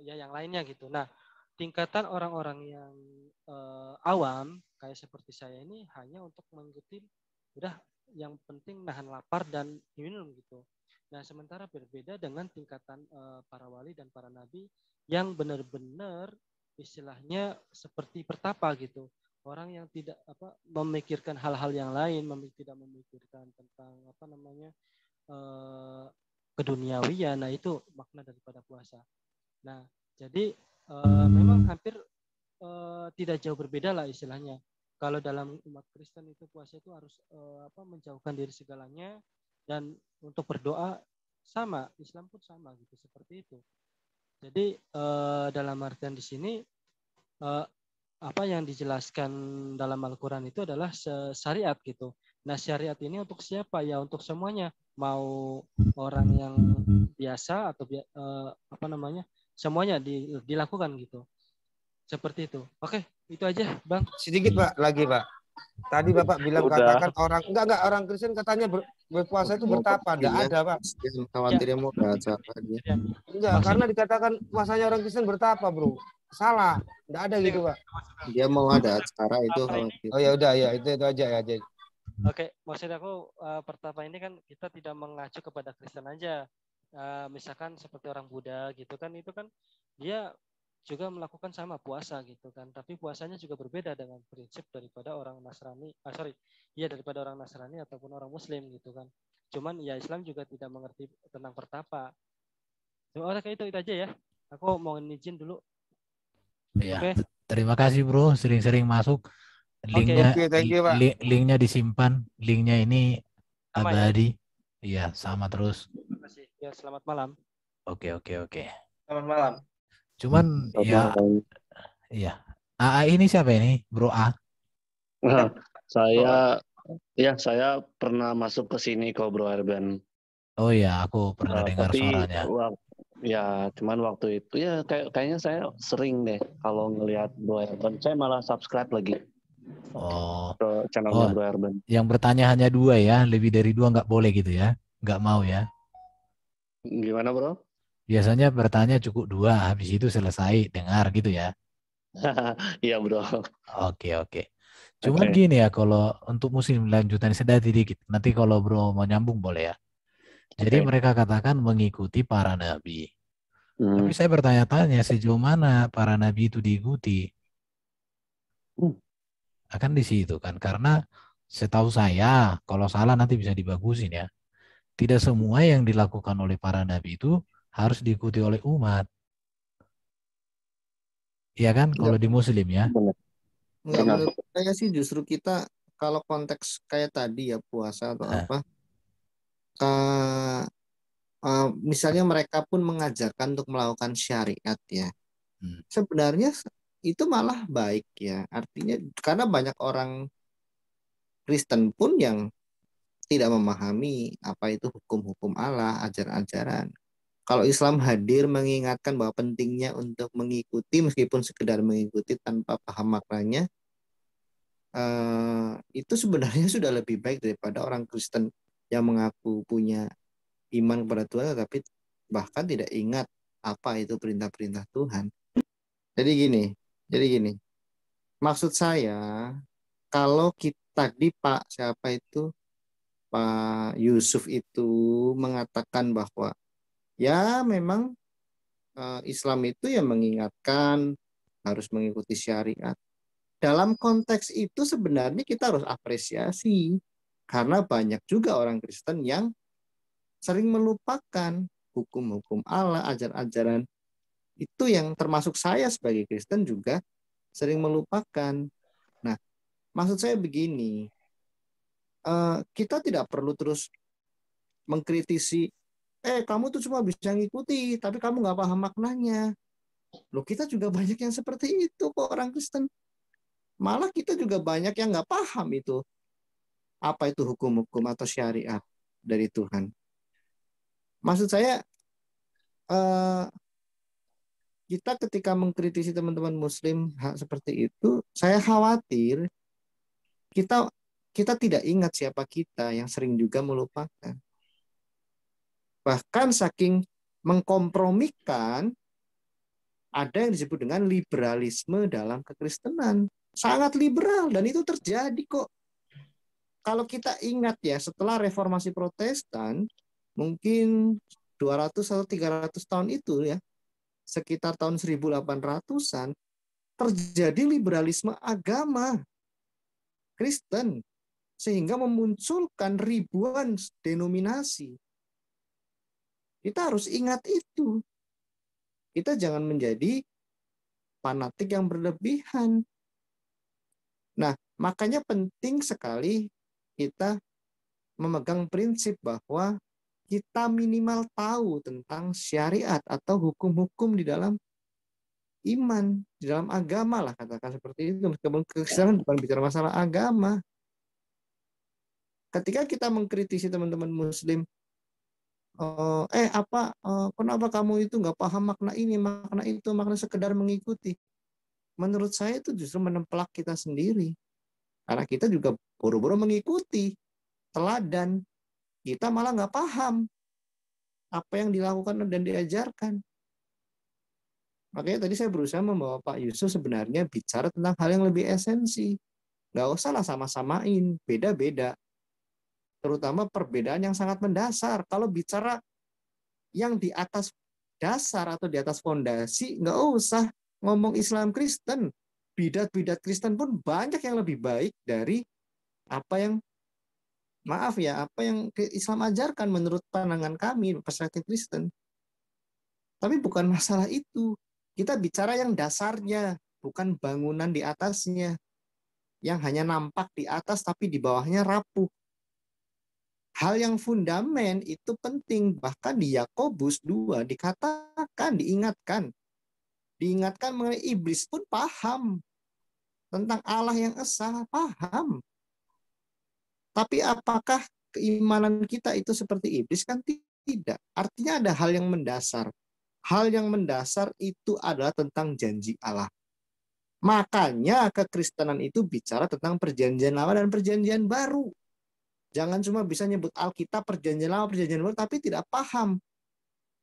ya yang lainnya gitu. Nah, tingkatan orang-orang yang awam kayak seperti saya ini hanya untuk mengikuti udah yang penting nahan lapar dan minum gitu. Nah, sementara berbeda dengan tingkatan para wali dan para nabi yang benar-benar istilahnya seperti pertapa gitu. Orang yang tidak memikirkan hal-hal yang lain, tidak memikirkan tentang keduniawian. Nah, itu makna daripada puasa. Nah, jadi memang hampir tidak jauh berbeda lah istilahnya. Kalau dalam umat Kristen itu puasa itu harus menjauhkan diri segalanya, dan untuk berdoa sama, Islam pun sama gitu, seperti itu. Jadi dalam artian di sini apa yang dijelaskan dalam Al-Quran itu adalah syariat gitu. Nah, syariat ini untuk siapa? Ya untuk semuanya. Mau orang yang biasa atau semuanya dilakukan gitu. Seperti itu. Oke, itu aja, Bang. Sedikit, Pak, lagi, Pak. Tadi Bapak bilang katakan orang enggak orang Kristen katanya berpuasa itu bertapa. Enggak ada, Pak. Khawatirnya mau baca dia. Enggak, karena dikatakan puasanya orang Kristen bertapa, Bro. Salah. Enggak ada gitu, Pak. Dia mau ada acara itu. Oh ya udah ya, itu aja ya. Oke, maksud aku pertapa ini kan kita tidak mengacu kepada Kristen aja, misalkan seperti orang Buddha gitu kan, itu kan dia juga melakukan sama puasa gitu kan, tapi puasanya juga berbeda dengan prinsip daripada orang Nasrani, daripada orang Nasrani ataupun orang Muslim gitu kan. Cuman ya Islam juga tidak mengerti tentang pertapa. Kayak itu aja ya. Aku mau izin dulu. Ya, Oke. terima kasih bro, sering-sering masuk. Linknya, Oke, thank you, Pak. linknya disimpan. Linknya ini Sama ya. abadi. Iya, sama terus. Terima kasih. Ya, selamat malam. Oke. Selamat malam. Cuman ya, Malam. iya. AA ini siapa ini, Bro A? Nah, saya pernah masuk ke sini kok Bro Erben. Oh ya, aku pernah dengar Tapi suaranya. cuman waktu itu ya kayaknya saya sering deh kalau ngelihat Bro Erben. Saya malah subscribe lagi Oh, ke channelnya Bro Erben. yang bertanya hanya 2 ya, lebih dari 2 nggak boleh gitu ya, nggak mau ya. Gimana Bro? Biasanya bertanya cukup 2, habis itu selesai dengar gitu ya. Iya Bro. Oke. Cuman gini ya, kalau untuk muslim lanjutan sedikit dikit. Nanti kalau bro mau nyambung boleh ya. Jadi mereka katakan mengikuti para nabi. Tapi saya bertanya-tanya sejauh mana para nabi itu diikuti? Akan di situ kan. Karena setahu saya, kalau salah nanti bisa dibagusin ya. Tidak semua yang dilakukan oleh para nabi itu harus diikuti oleh umat. Iya kan? Kalau di muslim ya. Enggak, menurut saya sih justru kita kalau konteks kayak tadi ya puasa atau apa, misalnya mereka pun mengajarkan untuk melakukan syariat ya. Sebenarnya itu malah baik ya. Artinya karena banyak orang Kristen pun yang tidak memahami apa itu hukum-hukum Allah, ajaran-ajaran. Kalau Islam hadir mengingatkan bahwa pentingnya untuk mengikuti meskipun sekedar mengikuti tanpa paham maknanya, itu sebenarnya sudah lebih baik daripada orang Kristen yang mengaku punya iman kepada Tuhan tetapi bahkan tidak ingat apa itu perintah-perintah Tuhan. Jadi gini. Maksud saya kalau kita tadi Pak Yusuf itu mengatakan bahwa ya memang Islam itu yang mengingatkan harus mengikuti syariat. Dalam konteks itu sebenarnya kita harus apresiasi karena banyak juga orang Kristen yang sering melupakan hukum-hukum Allah, ajaran-ajaran itu yang termasuk saya sebagai Kristen juga sering melupakan. Nah, maksud saya begini, kita tidak perlu terus mengkritisi, kamu tuh cuma bisa ngikuti, tapi kamu nggak paham maknanya. Loh, kita juga banyak yang seperti itu kok orang Kristen. Malah kita juga banyak yang nggak paham itu. Apa itu hukum-hukum atau syariat dari Tuhan. Maksud saya, kita ketika mengkritisi teman-teman Muslim seperti itu, saya khawatir kita tidak ingat siapa kita yang sering juga melupakan. Bahkan saking mengkompromikan, ada yang disebut dengan liberalisme dalam kekristenan. Sangat liberal, dan itu terjadi kok. Kalau kita ingat ya, setelah reformasi Protestan, mungkin 200 atau 300 tahun itu ya, sekitar tahun 1800-an, terjadi liberalisme agama Kristen, sehingga memunculkan ribuan denominasi. Kita harus ingat itu. Kita jangan menjadi fanatik yang berlebihan. Nah, makanya penting sekali kita memegang prinsip bahwa kita minimal tahu tentang syariat atau hukum-hukum di dalam iman, di dalam agama lah, katakan seperti itu. Meskipun kekristenan bukan bicara masalah agama. Ketika kita mengkritisi teman-teman Muslim, kenapa kamu itu nggak paham makna ini, makna itu, makna sekedar mengikuti. Menurut saya itu justru menempelak kita sendiri. Karena kita juga buru-buru mengikuti teladan. Kita malah nggak paham apa yang dilakukan dan diajarkan. Makanya tadi saya berusaha membawa Pak Yusuf sebenarnya bicara tentang hal yang lebih esensi. Nggak usah lah sama-samain, beda-beda. Terutama perbedaan yang sangat mendasar. Kalau bicara yang di atas dasar atau di atas fondasi, nggak usah ngomong Islam Kristen. Bidat-bidat Kristen pun banyak yang lebih baik dari apa yang, maaf ya, apa yang Islam ajarkan menurut pandangan kami, perspektif Kristen. Tapi bukan masalah itu. Kita bicara yang dasarnya, bukan bangunan di atasnya. Yang hanya nampak di atas tapi di bawahnya rapuh. Hal yang fundamen itu penting. Bahkan di Yakobus 2 dikatakan, diingatkan mengenai iblis pun paham tentang Allah yang esa, paham. Tapi apakah keimanan kita itu seperti iblis? Kan tidak. Artinya ada hal yang mendasar. Hal yang mendasar itu adalah tentang janji Allah. Makanya kekristenan itu bicara tentang perjanjian lama dan perjanjian baru. Jangan cuma bisa nyebut Alkitab perjanjian lama, perjanjian baru, tapi tidak paham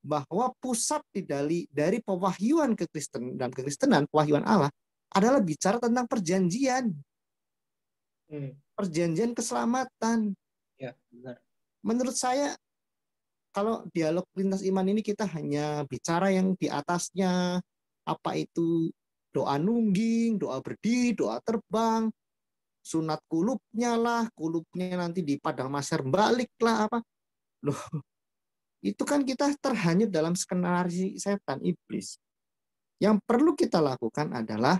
bahwa pusat dari pewahyuan kekristen dan kekristenan, pewahyuan Allah adalah bicara tentang perjanjian. Perjanjian keselamatan. Ya, benar. Menurut saya, kalau dialog lintas iman ini kita hanya bicara yang di atasnya, apa itu doa nungging, doa berdiri, doa terbang, sunat kulupnya lah, kulupnya nanti di padang mahsyar balik lah, apa. Loh, itu kan kita terhanyut dalam skenario setan, iblis. Yang perlu kita lakukan adalah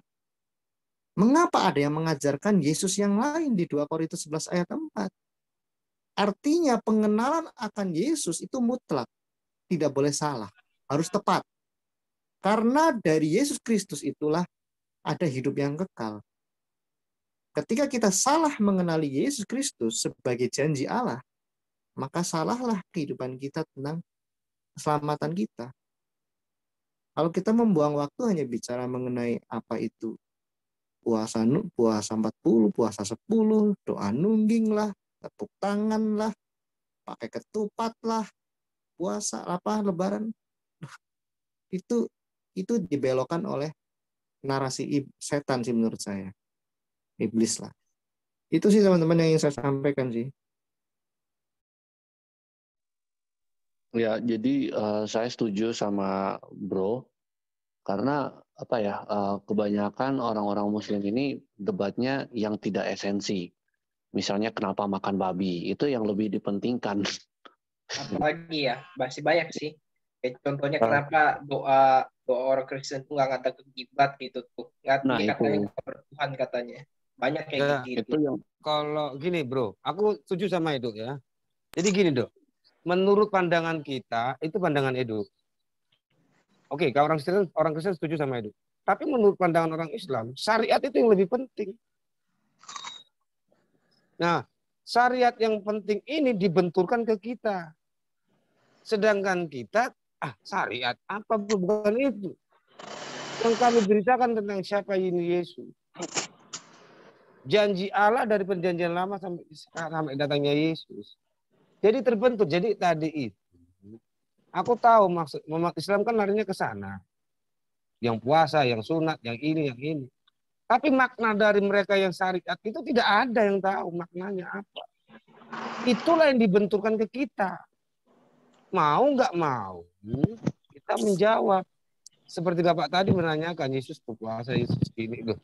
mengapa ada yang mengajarkan Yesus yang lain di 2 Korintus 11 ayat 4. Artinya pengenalan akan Yesus itu mutlak. Tidak boleh salah. Harus tepat. Karena dari Yesus Kristus itulah ada hidup yang kekal. Ketika kita salah mengenali Yesus Kristus sebagai janji Allah, maka salahlah kehidupan kita tentang keselamatan kita. Kalau kita membuang waktu hanya bicara mengenai apa itu puasa 40, puasa 10, doa nungging lah, tepuk tangan lah, pakai ketupat lah, puasa apa lebaran, itu dibelokkan oleh narasi setan sih menurut saya, iblis lah. Itu sih teman-teman yang ingin saya sampaikan sih. Ya, jadi saya setuju sama Bro, karena apa ya, kebanyakan orang-orang Muslim ini debatnya yang tidak esensi. Misalnya kenapa makan babi, itu yang lebih dipentingkan. Apalagi ya, masih banyak sih. Kayak contohnya kenapa doa orang Kristen tuh nggak ngata kegiblat gitu tuh. Nah, Dia katanya itu. nggak bertuhan katanya. Banyak kayak Ya, gitu. Itu yang Kalau gini Bro, aku setuju sama Edo ya. Jadi gini Dok, menurut pandangan kita, itu pandangan Edo. Oke, kalau orang Kristen setuju sama Edo. Tapi menurut pandangan orang Islam, syariat itu yang lebih penting. Nah, syariat yang penting ini dibenturkan ke kita. Sedangkan kita, syariat apa bukan itu. Yang kami beritakan tentang siapa ini Yesus. Janji Allah dari perjanjian lama sampai datangnya Yesus. Jadi terbentuk. Jadi tadi itu, aku tahu maksud umat Islam kan larinya ke sana. Yang puasa, yang sunat, yang ini, yang ini. Tapi makna dari mereka yang syariat itu tidak ada yang tahu maknanya apa. Itulah yang dibenturkan ke kita. Mau nggak mau, kita menjawab. Seperti Bapak tadi menanyakan, Yesus berpuasa, Yesus ini. Loh.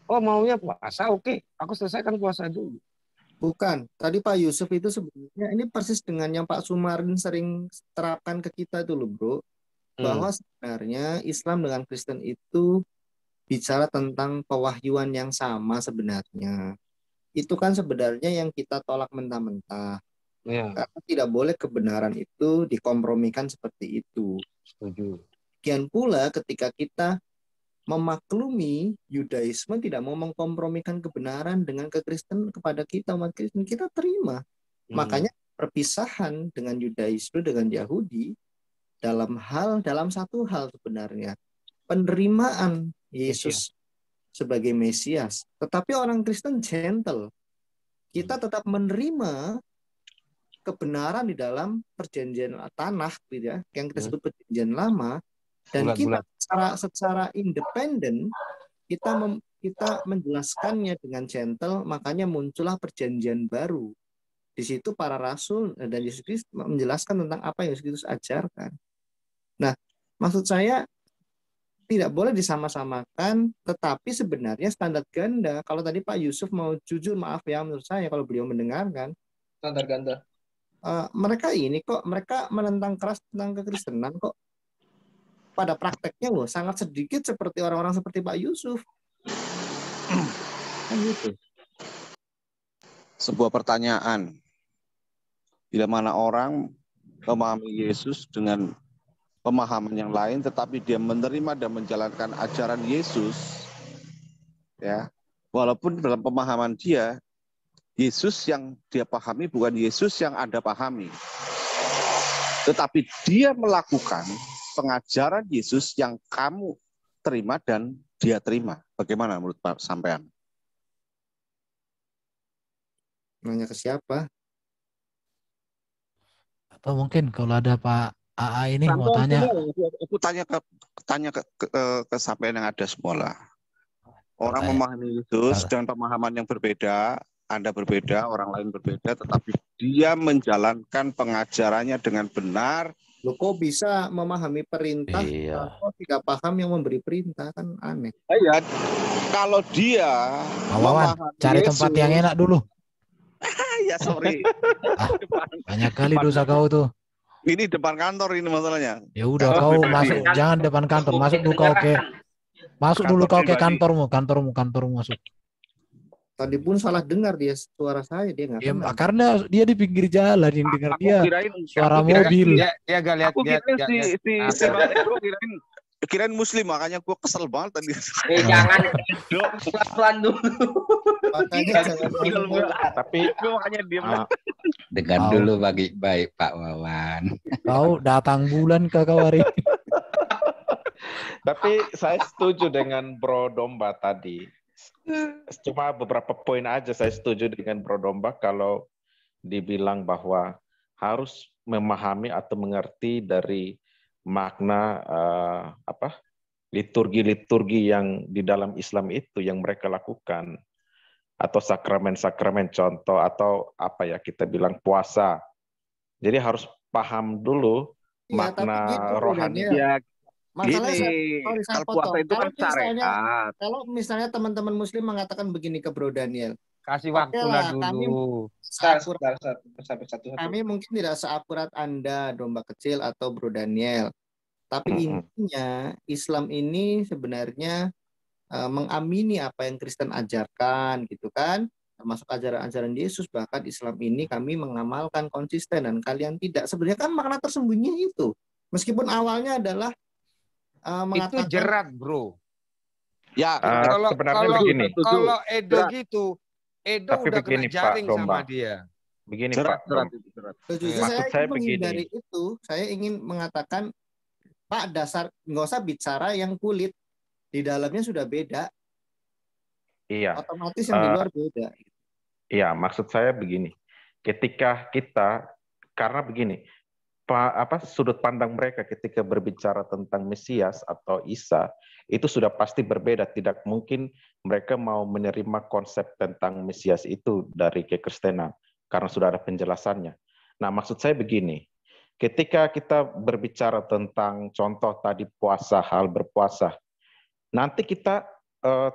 Oh maunya puasa, oke. Aku selesaikan puasa dulu. Bukan. Tadi Pak Yusuf itu sebenarnya ini persis dengan yang Pak Sumarin sering terapkan ke kita dulu, Bro. Bahwa sebenarnya Islam dengan Kristen itu bicara tentang pewahyuan yang sama sebenarnya. Itu kan sebenarnya yang kita tolak mentah-mentah. Ya. Karena tidak boleh kebenaran itu dikompromikan seperti itu. Setuju. Demikian pula ketika kita memaklumi Yudaisme tidak mau mengkompromikan kebenaran dengan kekristenan kepada kita umat Kristen, kita terima. Makanya perpisahan dengan Yudaisme dengan Yahudi dalam satu hal sebenarnya, penerimaan Yesus sebagai Mesias. Tetapi orang Kristen gentle. Kita tetap menerima kebenaran di dalam perjanjian tanah, gitu ya, yang kita sebut perjanjian lama, dan kita secara independen kita menjelaskannya dengan gentle, makanya muncullah perjanjian baru Di situ para rasul dan Yesus Kristus menjelaskan tentang apa yang Yesus Kristus ajarkan. Nah, maksud saya tidak boleh disama-samakan, tetapi sebenarnya standar ganda. Kalau tadi Pak Yusuf mau jujur, maaf ya, menurut saya kalau beliau mendengarkan, Standar ganda. mereka menentang keras tentang kekristenan kok. Pada prakteknya loh sangat sedikit seperti orang-orang seperti Pak Yusuf. Kan gitu. Sebuah pertanyaan. Bila mana orang memahami Yesus dengan pemahaman yang lain, tetapi dia menerima dan menjalankan ajaran Yesus, ya, walaupun dalam pemahaman dia, Yesus yang dia pahami bukan Yesus yang Anda pahami, tetapi dia melakukan pengajaran Yesus yang kamu terima dan dia terima. Bagaimana menurut Pak sampean? Nanya ke siapa? Atau mungkin kalau ada Pak AA ini mau Sampean tanya. semua, aku tanya ke sampean yang ada semua lah. Orang memahami Yesus dengan pemahaman yang berbeda, Anda berbeda, orang lain berbeda, tetapi dia menjalankan pengajarannya dengan benar. Loh, kok bisa memahami perintah kalau tidak paham yang memberi perintah, kan aneh. Ya, kalau dia cari tempat yang enak dulu. Ya sorry. Banyak kali dosa kau tuh. Ini depan kantor ini masalahnya. Ya udah kau masuk, jangan depan kantor, masuk dulu kau ke kantormu masuk. Tadi pun salah dengar dia suara saya, dia nggak kenal. Karena dia di pinggir jalan, yang dengar dia suara mobil. Dia gak lihat. Aku kirain Muslim, makanya gue kesel banget tadi. Jangan pelan dulu. Tapi makanya diam. Dengar dulu baik Pak Wawan. Kau datang bulan ke kawari. Tapi saya setuju dengan Bro Domba tadi. Cuma beberapa poin aja saya setuju dengan Bro Domba kalau dibilang bahwa harus memahami atau mengerti dari makna liturgi-liturgi yang di dalam Islam itu yang mereka lakukan, atau sakramen-sakramen, contoh atau kita bilang puasa. Jadi harus paham dulu makna rohani. Kalau puasa itu kan syariat. Kalau misalnya teman-teman Muslim mengatakan begini ke Bro Daniel, kasih waktu lah dulu. Kami mungkin tidak seakurat Anda, Domba Kecil atau Bro Daniel. Tapi intinya Islam ini sebenarnya mengamini apa yang Kristen ajarkan, gitu kan, termasuk ajaran-ajaran Yesus. Bahkan Islam ini kami mengamalkan konsisten dan kalian tidak. Sebenarnya kan makna tersembunyinya itu, meskipun awalnya adalah mengatakan itu jerat, Bro. Ya, kalau Edo gitu, Edo udah kena jaring sama dia. Begini jerat, Pak. Maksud saya begini. Saya ingin mengatakan, Pak, dasar nggak usah bicara yang kulit, di dalamnya sudah beda. Iya. Otomatis yang di luar beda. Iya, maksud saya begini. Ketika kita, karena begini, sudut pandang mereka ketika berbicara tentang Mesias atau Isa itu sudah pasti berbeda. Tidak mungkin mereka mau menerima konsep tentang Mesias itu dari kekristenan karena sudah ada penjelasannya. Nah, maksud saya begini. Ketika kita berbicara tentang contoh tadi puasa, hal berpuasa, nanti kita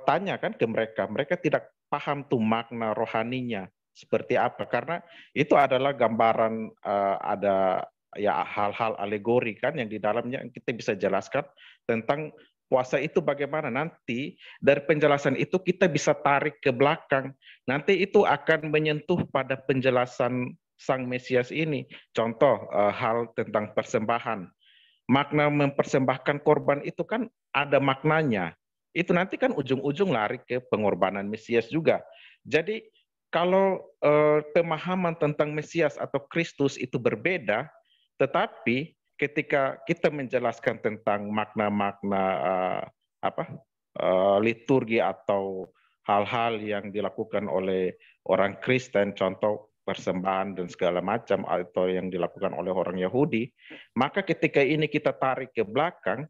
tanya kan ke mereka, mereka tidak paham tuh makna rohaninya seperti apa, karena itu adalah gambaran ada ya hal-hal alegori kan yang di dalamnya kita bisa jelaskan tentang puasa itu bagaimana. Nanti dari penjelasan itu kita bisa tarik ke belakang, nanti itu akan menyentuh pada penjelasan Sang Mesias ini. Contoh hal tentang persembahan. Makna mempersembahkan korban itu kan ada maknanya. Itu nanti kan ujung-ujung lari ke pengorbanan Mesias juga. Jadi kalau pemahaman tentang Mesias atau Kristus itu berbeda, tetapi ketika kita menjelaskan tentang makna-makna liturgi atau hal-hal yang dilakukan oleh orang Kristen, contoh persembahan dan segala macam, atau yang dilakukan oleh orang Yahudi, maka ketika ini kita tarik ke belakang,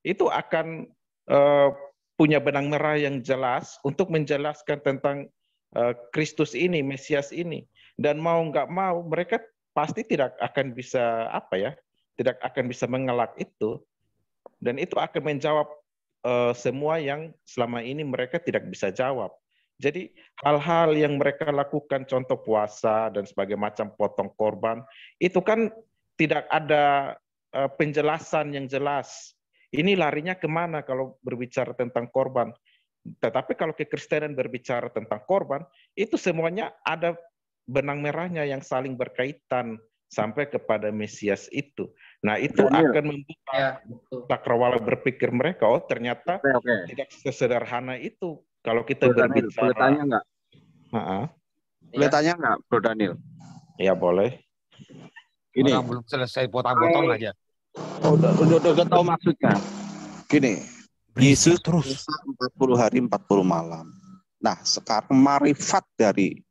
itu akan punya benang merah yang jelas untuk menjelaskan tentang Kristus ini, Mesias ini. Dan mau nggak mau mereka pasti tidak akan bisa tidak akan bisa mengelak itu, dan itu akan menjawab semua yang selama ini mereka tidak bisa jawab. Jadi hal-hal yang mereka lakukan, contoh puasa dan sebagai macam potong korban, itu kan tidak ada penjelasan yang jelas. Ini larinya kemana kalau berbicara tentang korban? Tetapi kalau kekristenan berbicara tentang korban, itu semuanya ada benang merahnya yang saling berkaitan sampai kepada Mesias itu. Nah, itu akan membuka cakrawala berpikir mereka, oh ternyata tidak sesederhana itu kalau kita berbicara. Boleh tanya nggak? Boleh tanya nggak, Bro Daniel? Ya boleh. Ini orang belum selesai potong-potong aja. Udah tahu maksudnya. Gini, Yesus terus 40 hari 40 malam. Nah, sekarang marifat dari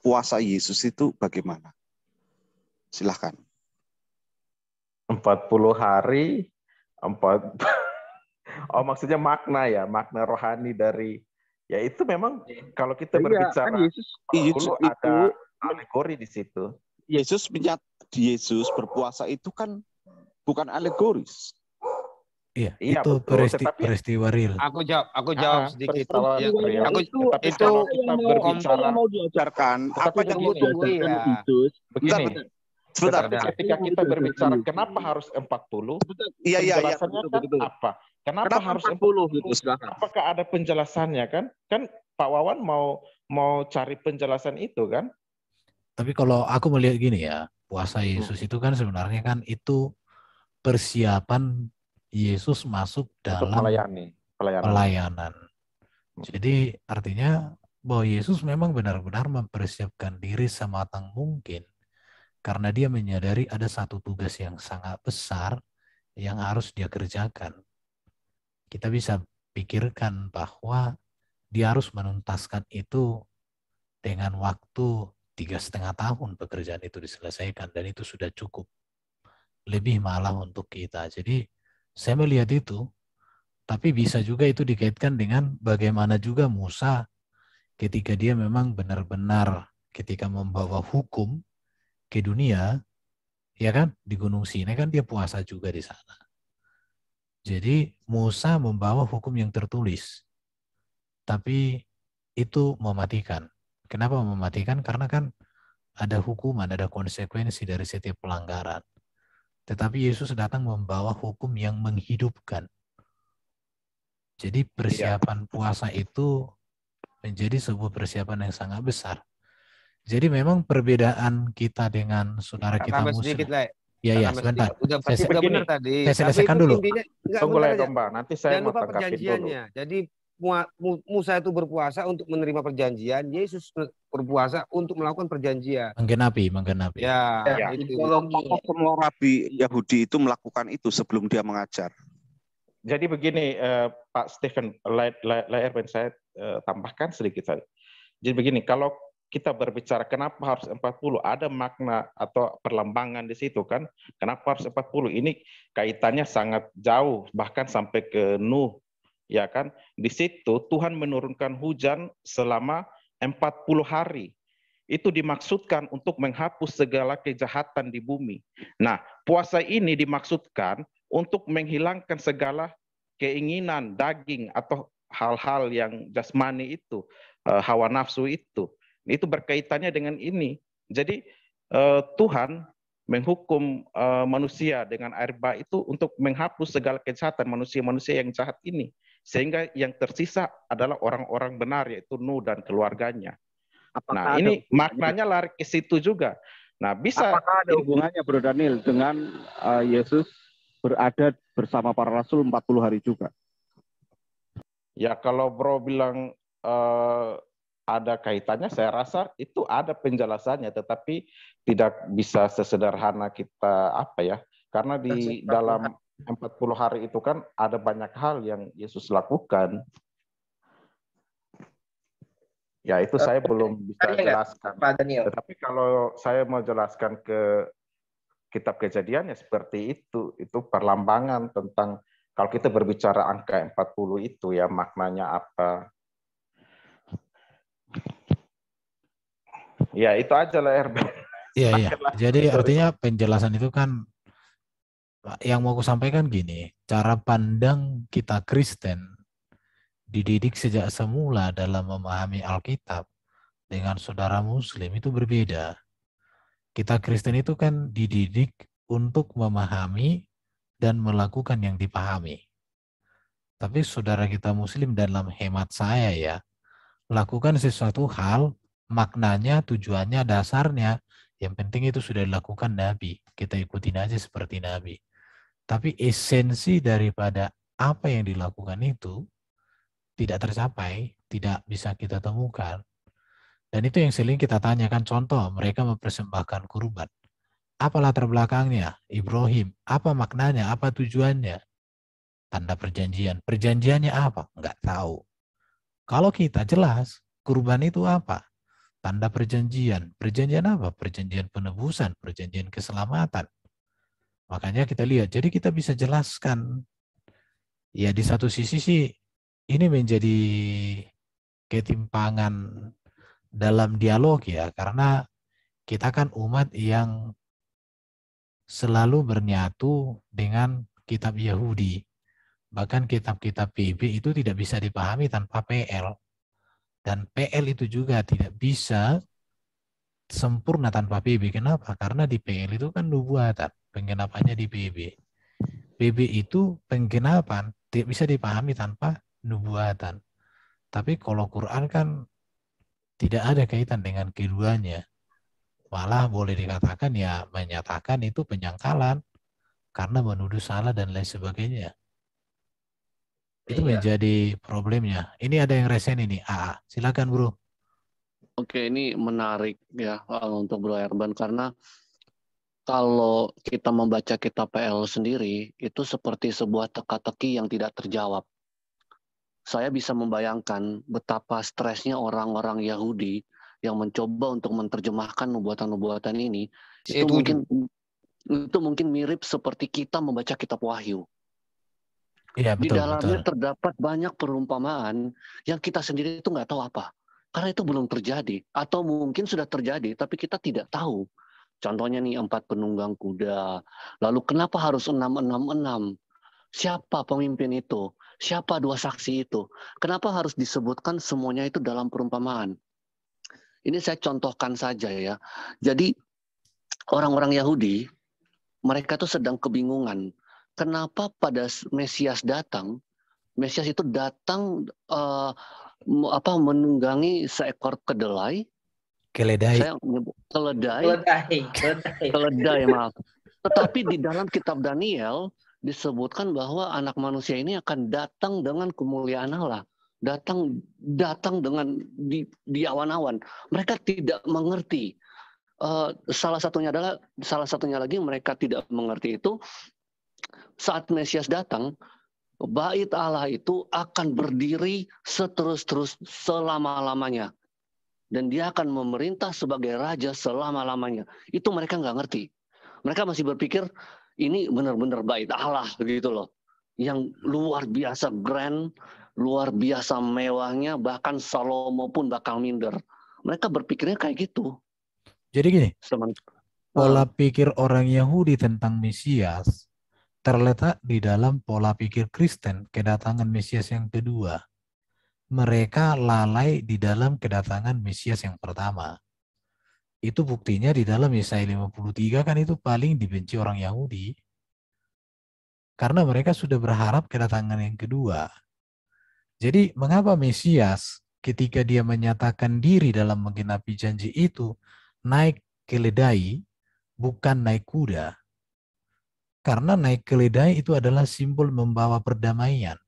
puasa Yesus itu bagaimana? Silahkan. 40 hari, oh maksudnya makna ya, makna rohani dari, ya itu memang kalau kita berbicara kan Yesus ada alegori di situ. Yesus berpuasa itu kan bukan alegoris. Iya, itu peristiwa real. Aku jawab sedikit. Tapi kalau kita berbicara mau diajarkan apa yang mau diajarkan Yesus. Sebentar. Ketika kita berbicara kenapa harus 40? Penjelasannya kan apa? Kenapa harus 40 gitu? Apakah ada penjelasannya kan? Kan Pak Wawan mau cari penjelasan itu kan? Tapi kalau aku melihat gini ya, puasa Yesus itu kan sebenarnya kan itu persiapan Yesus masuk dalam pelayanan. Jadi artinya bahwa Yesus memang benar-benar mempersiapkan diri sematang mungkin karena dia menyadari ada satu tugas yang sangat besar yang harus dia kerjakan. Kita bisa pikirkan bahwa dia harus menuntaskan itu dengan waktu 3,5 tahun pekerjaan itu diselesaikan, dan itu sudah cukup. Lebih malah untuk kita. Jadi saya melihat itu, tapi bisa juga itu dikaitkan dengan bagaimana juga Musa ketika dia memang benar-benar ketika membawa hukum ke dunia, ya kan, di Gunung Sinai kan dia puasa juga di sana. Jadi Musa membawa hukum yang tertulis, tapi itu mematikan. Kenapa mematikan? Karena kan ada hukuman, ada konsekuensi dari setiap pelanggaran. Tetapi Yesus datang membawa hukum yang menghidupkan. Jadi persiapan puasa itu menjadi sebuah persiapan yang sangat besar. Jadi memang perbedaan kita dengan saudara kita Muslim. Ya, sebentar. Udah benar tadi. Saya selesaikan dulu. Tunggu lah Domba, nanti saya mau tanggapin dulu. Jadi Musa itu berpuasa untuk menerima perjanjian, Yesus berpuasa untuk melakukan perjanjian. Menggenapi. Ya. Semua rabi Yahudi itu melakukan itu sebelum dia mengajar. Jadi begini, Pak Stephen, saya tambahkan sedikit saja. Jadi begini, kalau kita berbicara kenapa harus 40, ada makna atau perlambangan di situ kan. Kenapa harus 40? Ini kaitannya sangat jauh, bahkan sampai ke Nuh. Ya kan, di situ Tuhan menurunkan hujan selama 40 hari. Itu dimaksudkan untuk menghapus segala kejahatan di bumi. Nah, puasa ini dimaksudkan untuk menghilangkan segala keinginan daging atau hal-hal yang jasmani itu, hawa nafsu itu. Itu berkaitannya dengan ini. Jadi Tuhan menghukum manusia dengan air bah itu untuk menghapus segala kejahatan manusia-manusia yang jahat ini. Sehingga yang tersisa adalah orang-orang benar, yaitu Nuh dan keluarganya. Nah, ini maknanya lari ke situ juga. Nah, bisa. Apakah ada hubungannya, Bro Daniel, dengan Yesus berada bersama para rasul 40 hari juga? Ya, kalau Bro bilang ada kaitannya, saya rasa itu ada penjelasannya, tetapi tidak bisa sesederhana kita karena di dalam 40 hari itu kan ada banyak hal yang Yesus lakukan. Ya, itu saya belum bisa jelaskan. Tetapi kalau saya mau jelaskan ke kitab Kejadian ya seperti itu perlambangan tentang kalau kita berbicara angka 40 itu ya maknanya apa. Ya itu aja lah Erben. Iya, iya. Jadi artinya penjelasan itu kan yang mau aku sampaikan gini, cara pandang kita Kristen dididik sejak semula dalam memahami Alkitab dengan saudara Muslim itu berbeda. Kita Kristen itu kan dididik untuk memahami dan melakukan yang dipahami. Tapi saudara kita Muslim dalam hemat saya ya, lakukan sesuatu hal, maknanya, tujuannya, dasarnya, yang penting itu sudah dilakukan Nabi. Kita ikutin aja seperti Nabi. Tapi esensi daripada apa yang dilakukan itu tidak tercapai, tidak bisa kita temukan. Dan itu yang sering kita tanyakan. Contoh, mereka mempersembahkan kurban. Apa latar belakangnya? Ibrahim. Apa maknanya? Apa tujuannya? Tanda perjanjian. Perjanjiannya apa? Enggak tahu. Kalau kita jelas, kurban itu apa? Tanda perjanjian. Perjanjian apa? Perjanjian penebusan, perjanjian keselamatan. Makanya kita lihat, jadi kita bisa jelaskan. Ya di satu sisi sih, ini menjadi ketimpangan dalam dialog ya, karena kita kan umat yang selalu bernyatu dengan kitab Yahudi. Bahkan kitab-kitab PB itu tidak bisa dipahami tanpa PL. Dan PL itu juga tidak bisa sempurna tanpa PB. Kenapa? Karena di PL itu kan nubuatan, penggenapannya di PB. PB itu penggenapan tidak bisa dipahami tanpa nubuatan. Tapi kalau Quran kan tidak ada kaitan dengan keduanya. Malah boleh dikatakan ya menyatakan itu penyangkalan karena menuduh salah dan lain sebagainya. Itu menjadi problemnya. Ini ada yang resen ini. Silakan bro. Oke, ini menarik ya untuk Bro Erban, karena kalau kita membaca kitab PL sendiri itu seperti sebuah teka-teki yang tidak terjawab. Saya bisa membayangkan betapa stresnya orang-orang Yahudi yang mencoba untuk menerjemahkan nubuatan-nubuatan ini. Itu mungkin mirip seperti kita membaca kitab Wahyu. Iya, betul, di dalamnya betul. terdapat banyak perumpamaan yang kita sendiri itu nggak tahu apa. Karena itu belum terjadi. Atau mungkin sudah terjadi, tapi kita tidak tahu. Contohnya nih 4 penunggang kuda. Lalu kenapa harus 666? Siapa pemimpin itu? Siapa 2 saksi itu? Kenapa harus disebutkan semuanya itu dalam perumpamaan? Ini saya contohkan saja ya. Jadi orang-orang Yahudi, mereka tuh sedang kebingungan. Kenapa pada Mesias datang, Mesias itu datang menunggangi seekor keledai. Keledai. Keledai, maaf. Tetapi di dalam kitab Daniel disebutkan bahwa anak manusia ini akan datang dengan kemuliaan Allah. Datang dengan di awan-awan. Mereka tidak mengerti. Salah satunya lagi mereka tidak mengerti itu, saat Mesias datang, bait Allah itu akan berdiri seterus-terus selama-lamanya. Dan dia akan memerintah sebagai raja selama-lamanya. Itu mereka nggak ngerti. Mereka masih berpikir ini benar-benar bait Allah gitu loh. Yang luar biasa grand, luar biasa mewahnya, bahkan Salomo pun bakal minder. Mereka berpikirnya kayak gitu. Jadi gini, pola pikir orang Yahudi tentang Mesias terletak di dalam pola pikir Kristen kedatangan Mesias yang kedua. Mereka lalai di dalam kedatangan Mesias yang pertama. Itu buktinya di dalam Yesaya 53 kan itu paling dibenci orang Yahudi. Karena mereka sudah berharap kedatangan yang kedua. Jadi mengapa Mesias ketika dia menyatakan diri dalam menggenapi janji itu naik keledai bukan naik kuda? Karena naik keledai itu adalah simbol membawa perdamaian.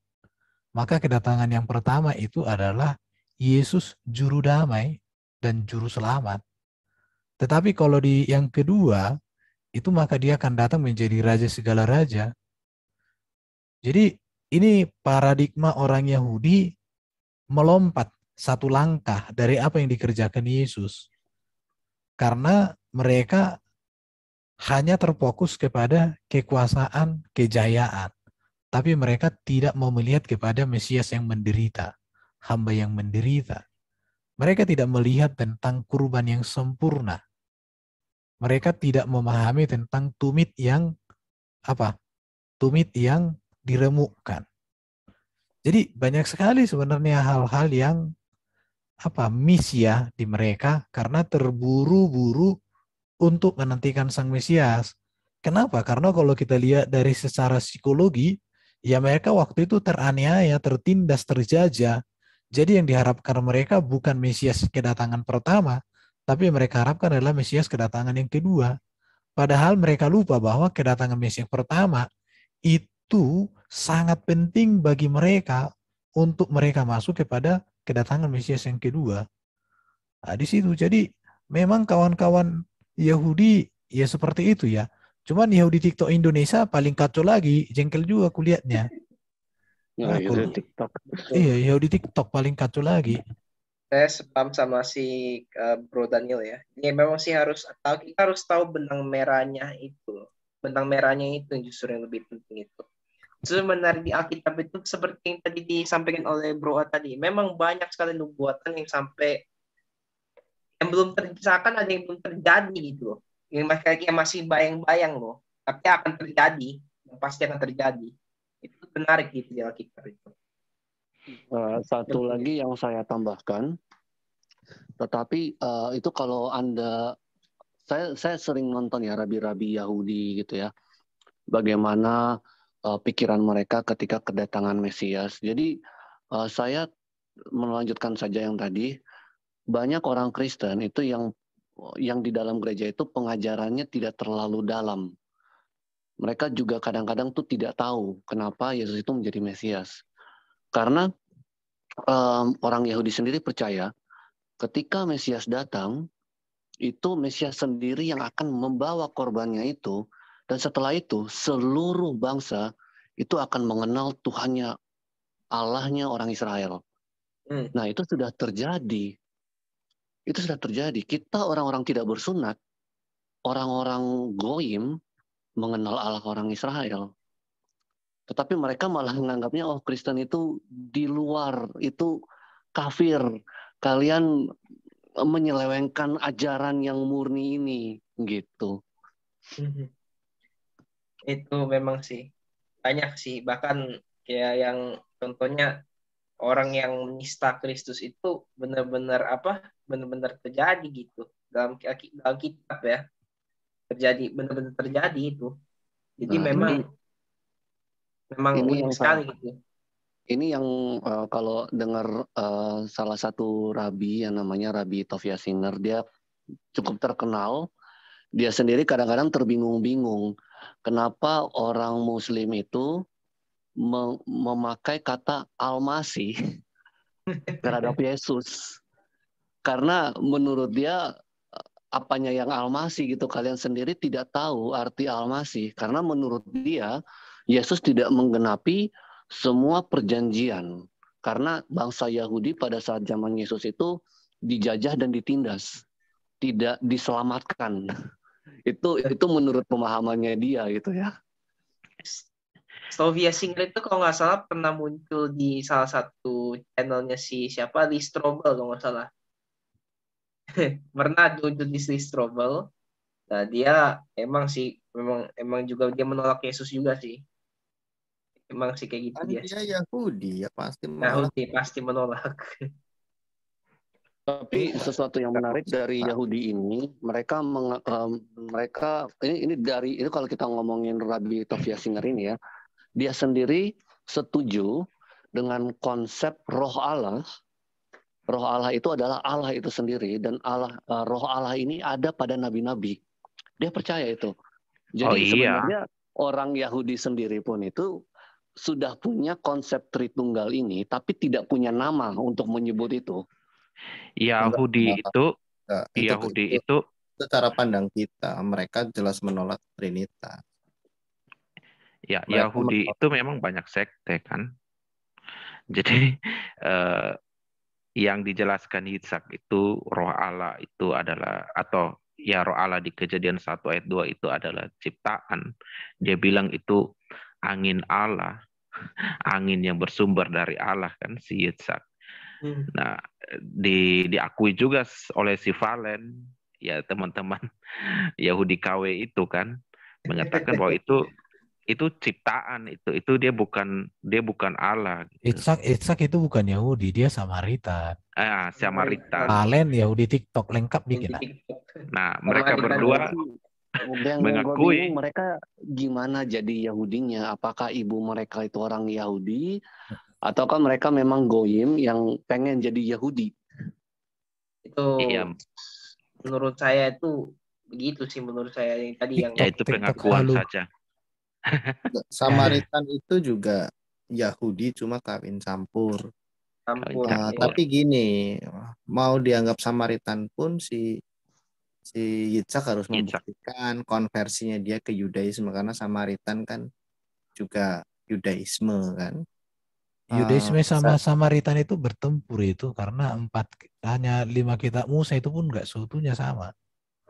Maka kedatangan yang pertama itu adalah Yesus juru damai dan juru selamat. Tetapi kalau di yang kedua, itu maka dia akan datang menjadi raja segala raja. Jadi ini paradigma orang Yahudi melompat satu langkah dari apa yang dikerjakan Yesus. Karena mereka hanya terfokus kepada kekuasaan, kejayaan. Tapi mereka tidak mau melihat kepada Mesias yang menderita, hamba yang menderita. Mereka tidak melihat tentang kurban yang sempurna. Mereka tidak memahami tentang tumit yang diremukkan. Jadi banyak sekali sebenarnya hal-hal yang miss ya di mereka karena terburu-buru untuk menantikan sang Mesias. Kenapa? Karena kalau kita lihat dari secara psikologi, ya mereka waktu itu teraniaya, tertindas, terjajah. Jadi yang diharapkan mereka bukan Mesias kedatangan pertama, tapi mereka harapkan adalah Mesias kedatangan yang kedua. Padahal mereka lupa bahwa kedatangan Mesias pertama itu sangat penting bagi mereka untuk mereka masuk kepada kedatangan Mesias yang kedua. Nah, di situ. Jadi memang kawan-kawan Yahudi ya seperti itu ya. Cuman Yahudi TikTok Indonesia paling kacau lagi, jengkel juga kulihatnya. Nah, itu TikTok. Iya, Yahudi TikTok paling kacau lagi. Saya sepaham sama si Bro Daniel ya. Ini memang sih kita harus tahu benang merahnya itu. Benang merahnya itu justru yang lebih penting itu. Sebenarnya di Alkitab itu seperti yang tadi disampaikan oleh Bro tadi, memang banyak sekali nubuatan yang sampai yang belum terjadi, ada yang belum terjadi gitu loh. Yang masih bayang-bayang loh, tapi akan terjadi, yang pasti akan terjadi. Itu menarik gitu di Alkitab itu. Satu lagi yang saya tambahkan, tetapi itu kalau Anda, saya sering nonton ya rabi-rabi Yahudi gitu ya, bagaimana pikiran mereka ketika kedatangan Mesias. Jadi saya melanjutkan saja yang tadi, banyak orang Kristen itu yang di dalam gereja itu pengajarannya tidak terlalu dalam. Mereka juga kadang-kadang tuh tidak tahu kenapa Yesus itu menjadi Mesias. Karena orang Yahudi sendiri percaya ketika Mesias datang, itu Mesias sendiri yang akan membawa korbannya itu, dan setelah itu seluruh bangsa itu akan mengenal Tuhannya, Allahnya orang Israel. Nah, itu sudah terjadi. Itu sudah terjadi. Kita orang-orang tidak bersunat, orang-orang goyim mengenal Allah orang Israel. Tetapi mereka malah menganggapnya, oh Kristen itu di luar, itu kafir. Kalian menyelewengkan ajaran yang murni ini, gitu. Itu memang sih. Banyak sih. Bahkan kayak yang contohnya orang yang menista Kristus itu benar-benar terjadi gitu dalam kitab ya, benar-benar terjadi itu. Jadi memang unik sekali gitu. Ini yang kalau dengar salah satu rabi yang namanya Rabi Tovia Singer, dia cukup terkenal. Dia sendiri kadang-kadang terbingung-bingung kenapa orang Muslim itu memakai kata Al-Masih terhadap Yesus. Karena menurut dia apanya yang Al-Masih gitu, kalian sendiri tidak tahu arti Al-Masih. Karena menurut dia Yesus tidak menggenapi semua perjanjian. Karena bangsa Yahudi pada saat zaman Yesus itu dijajah dan ditindas, tidak diselamatkan. Itu menurut pemahamannya dia gitu ya. Tovia Singer itu kalau nggak salah pernah muncul di salah satu channelnya siapa, Lee Strobel kalau nggak salah. Pernah muncul di Lee Strobel. Nah, dia emang juga dia menolak Yesus juga sih. Emang sih kayak gitu dia. Dia Yahudi ya pasti menolak. Yahudi pasti menolak. Tapi sesuatu yang menarik dari Yahudi ini, mereka ini kalau kita ngomongin Rabi Tovia Singer ini ya, dia sendiri setuju dengan konsep roh Allah. Roh Allah itu adalah Allah itu sendiri, dan roh Allah ini ada pada nabi-nabi. Dia percaya itu. Jadi sebenarnya orang Yahudi sendiri pun itu sudah punya konsep Tritunggal ini, tapi tidak punya nama untuk menyebut itu. Yahudi itu cara pandang kita, mereka jelas menolak Trinitas. Ya, Yahudi itu memang banyak sekte kan. Jadi yang dijelaskan Yitzhak itu roh Allah itu adalah, atau ya roh Allah di Kejadian 1 ayat 2 itu adalah ciptaan. Dia bilang itu angin Allah, angin yang bersumber dari Allah kan si Yitzhak. Nah, diakui juga oleh si Valen, ya teman-teman Yahudi KW itu kan mengatakan bahwa itu ciptaan, itu dia bukan Allah. Itzhak itu bukan Yahudi, dia Samaritan. Samaritan. Valen Yahudi TikTok lengkap nih kita. Nah, mereka berdua mengakui mereka gimana jadi Yahudinya. Apakah ibu mereka itu orang Yahudi ataukah mereka memang goyim yang pengen jadi Yahudi? Itu menurut saya itu begitu sih, menurut saya yang tadi yang itu pengakuan saja. Samaritan itu juga Yahudi cuma kawin campur. Tapi gini, mau dianggap Samaritan pun si Yitzhak harus membuktikan konversinya dia ke Yudaisme, karena Samaritan kan juga Yudaisme kan. Yudaisme sama Samaritan itu bertempur itu karena hanya 5 kitab Musa itu pun nggak seutuhnya sama.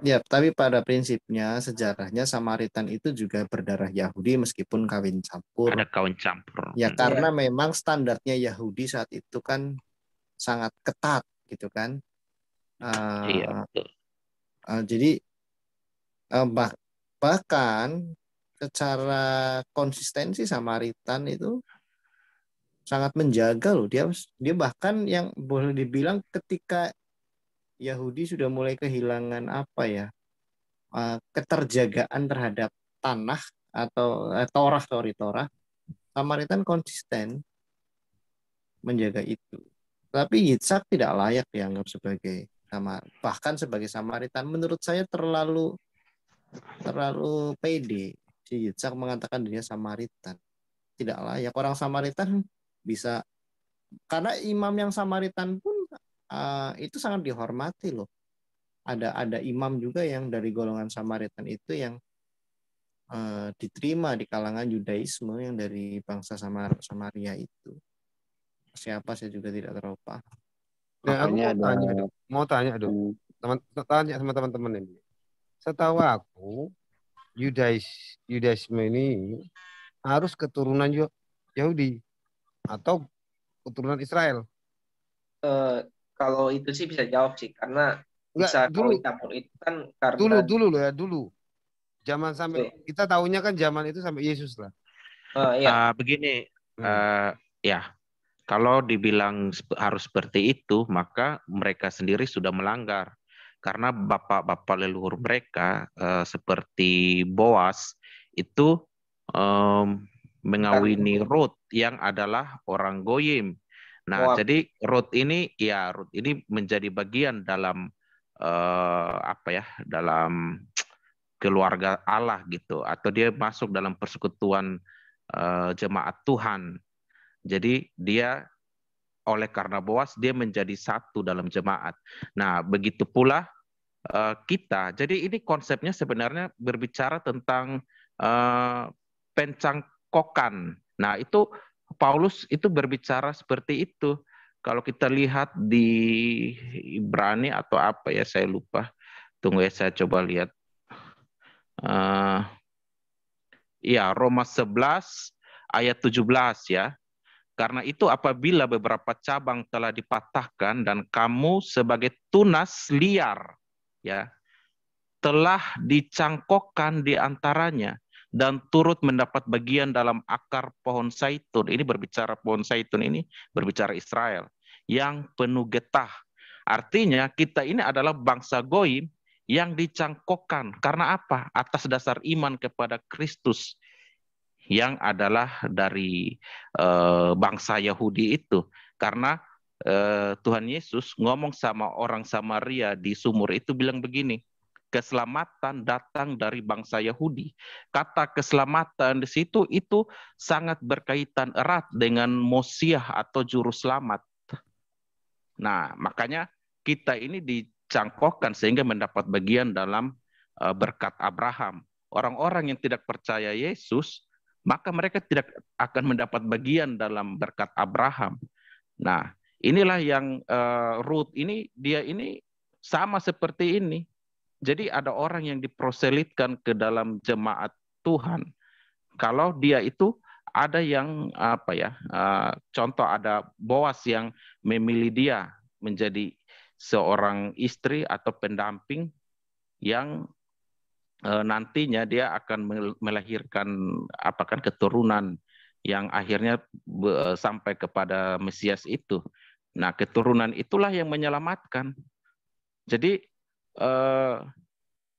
Ya, tapi pada prinsipnya sejarahnya Samaritan itu juga berdarah Yahudi meskipun kawin campur. Ada kawin campur. Ya, karena memang standarnya Yahudi saat itu kan sangat ketat gitu kan. Jadi bahkan secara konsistensi Samaritan itu sangat menjaga loh. Dia bahkan yang boleh dibilang ketika Yahudi sudah mulai kehilangan keterjagaan terhadap tanah atau Torah, Samaritan konsisten menjaga itu. Tapi Yitzhak tidak layak dianggap sebagai bahkan sebagai Samaritan. Menurut saya terlalu pede si Yitzhak mengatakan dia Samaritan. Tidak layak. Orang Samaritan bisa, karena imam yang Samaritan pun itu sangat dihormati loh. Ada imam juga yang dari golongan Samaritan itu yang diterima di kalangan Yudaisme yang dari bangsa Samaria itu. Siapa saya juga tidak terlalu paham. Nah, aku mau tanya dong, tanya sama teman-teman ini. Setahu aku Yudaisme ini harus keturunan Yahudi atau keturunan Israel. Kalau itu sih bisa jawab sih, karena bisa kawin campur itu kan karena dulu. Zaman sampai kita tahunya kan zaman itu sampai Yesus lah. Begini, ya kalau dibilang harus seperti itu, maka mereka sendiri sudah melanggar. Karena bapak-bapak leluhur mereka seperti Boas itu mengawini Rut yang adalah orang Goyim. Nah, jadi Rut ini menjadi bagian dalam dalam keluarga Allah gitu, atau dia masuk dalam persekutuan jemaat Tuhan. Jadi dia karena Boas dia menjadi satu dalam jemaat. Nah, begitu pula kita. Jadi ini konsepnya sebenarnya berbicara tentang pencangkokan. Nah, itu Paulus itu berbicara seperti itu. Kalau kita lihat di Ibrani atau saya lupa. Tunggu ya, saya coba lihat. Roma 11 ayat 17 ya. Karena itu apabila beberapa cabang telah dipatahkan dan kamu sebagai tunas liar ya telah dicangkokkan di antaranya dan turut mendapat bagian dalam akar pohon zaitun. Ini berbicara pohon zaitun, ini berbicara Israel yang penuh getah. Artinya kita ini adalah bangsa Goyim yang dicangkokkan. Karena apa? Atas dasar iman kepada Kristus yang adalah dari bangsa Yahudi itu. Karena Tuhan Yesus ngomong sama orang Samaria di sumur itu bilang begini, keselamatan datang dari bangsa Yahudi. Kata keselamatan di situ itu sangat berkaitan erat dengan Mosiah atau juru selamat. Nah, makanya kita ini dicangkokkan sehingga mendapat bagian dalam berkat Abraham. Orang-orang yang tidak percaya Yesus, maka mereka tidak akan mendapat bagian dalam berkat Abraham. Nah, inilah yang Ruth ini, dia ini sama seperti ini. Jadi ada orang yang diproselitkan ke dalam jemaat Tuhan. Kalau dia itu ada yang contoh ada Boas yang memilih dia menjadi seorang istri atau pendamping yang nantinya dia akan melahirkan keturunan yang akhirnya sampai kepada Mesias itu. Nah, keturunan itulah yang menyelamatkan. Jadi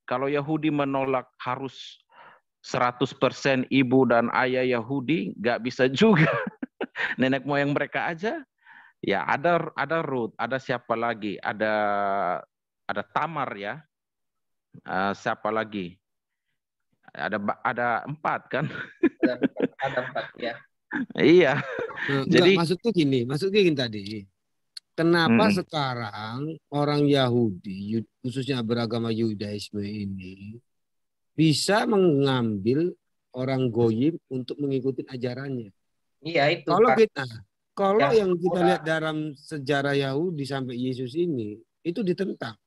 kalau Yahudi menolak harus 100% ibu dan ayah Yahudi, nggak bisa juga. Nenek moyang mereka aja, ya ada Ruth, ada siapa lagi? Ada Tamar ya. Siapa lagi? Ada 4 kan? Ada 4 ya. Iya. Enggak, Jadi maksudnya gini tadi. Kenapa sekarang orang Yahudi, khususnya beragama Yudaisme ini, bisa mengambil orang goyim untuk mengikuti ajarannya? Iya itu Kalau yang yang kita lihat dalam sejarah Yahudi sampai Yesus ini, itu ditentang.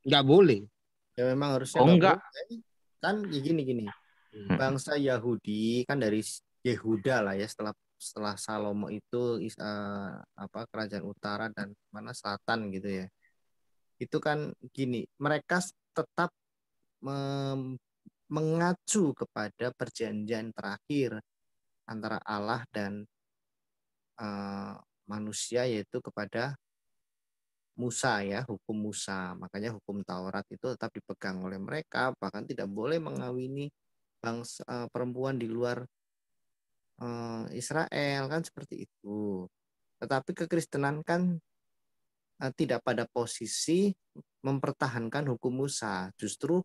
Nggak boleh. Ya memang harusnya enggak. boleh. Kan gini. Bangsa Yahudi kan dari Yehuda lah ya, setelah Salomo itu kerajaan utara dan mana selatan gitu ya. Itu kan gini, mereka tetap mengacu kepada perjanjian terakhir antara Allah dan manusia, yaitu kepada Musa ya, hukum Musa. Makanya hukum Taurat itu tetap dipegang oleh mereka, bahkan tidak boleh mengawini bangsa perempuan di luar Israel, kan seperti itu. Tetapi kekristenan kan tidak pada posisi mempertahankan hukum Musa, justru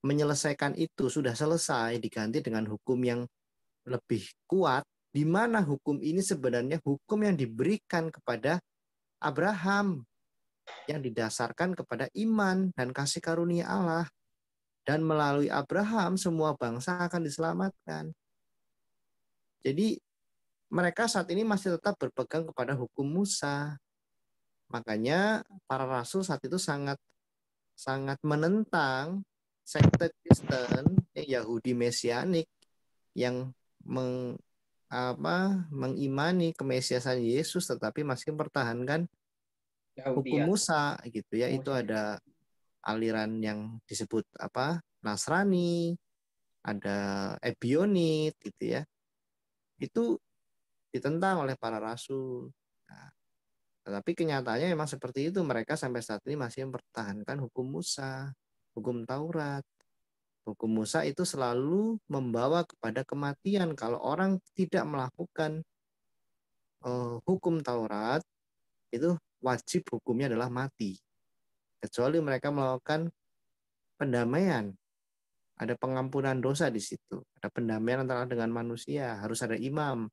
menyelesaikan itu sudah selesai, diganti dengan hukum yang lebih kuat, di mana hukum ini sebenarnya hukum yang diberikan kepada Abraham, yang didasarkan kepada iman dan kasih karunia Allah, dan melalui Abraham semua bangsa akan diselamatkan. Jadi mereka saat ini masih tetap berpegang kepada hukum Musa. Makanya para rasul saat itu sangat menentang sekte Kristen Yahudi Mesianik yang mengimani kemesiasan Yesus tetapi masih mempertahankan hukum Musa gitu ya. Itu ada aliran yang disebut Nasrani, ada Ebionit gitu ya. Itu ditentang oleh para rasul. Nah, tetapi kenyataannya memang seperti itu. Mereka sampai saat ini masih mempertahankan hukum Musa, hukum Taurat. Hukum Musa itu selalu membawa kepada kematian. Kalau orang tidak melakukan hukum Taurat, itu wajib hukumnya adalah mati. Kecuali mereka melakukan pendamaian. Ada pengampunan dosa di situ. Ada pendamaian antara dengan manusia. Harus ada imam,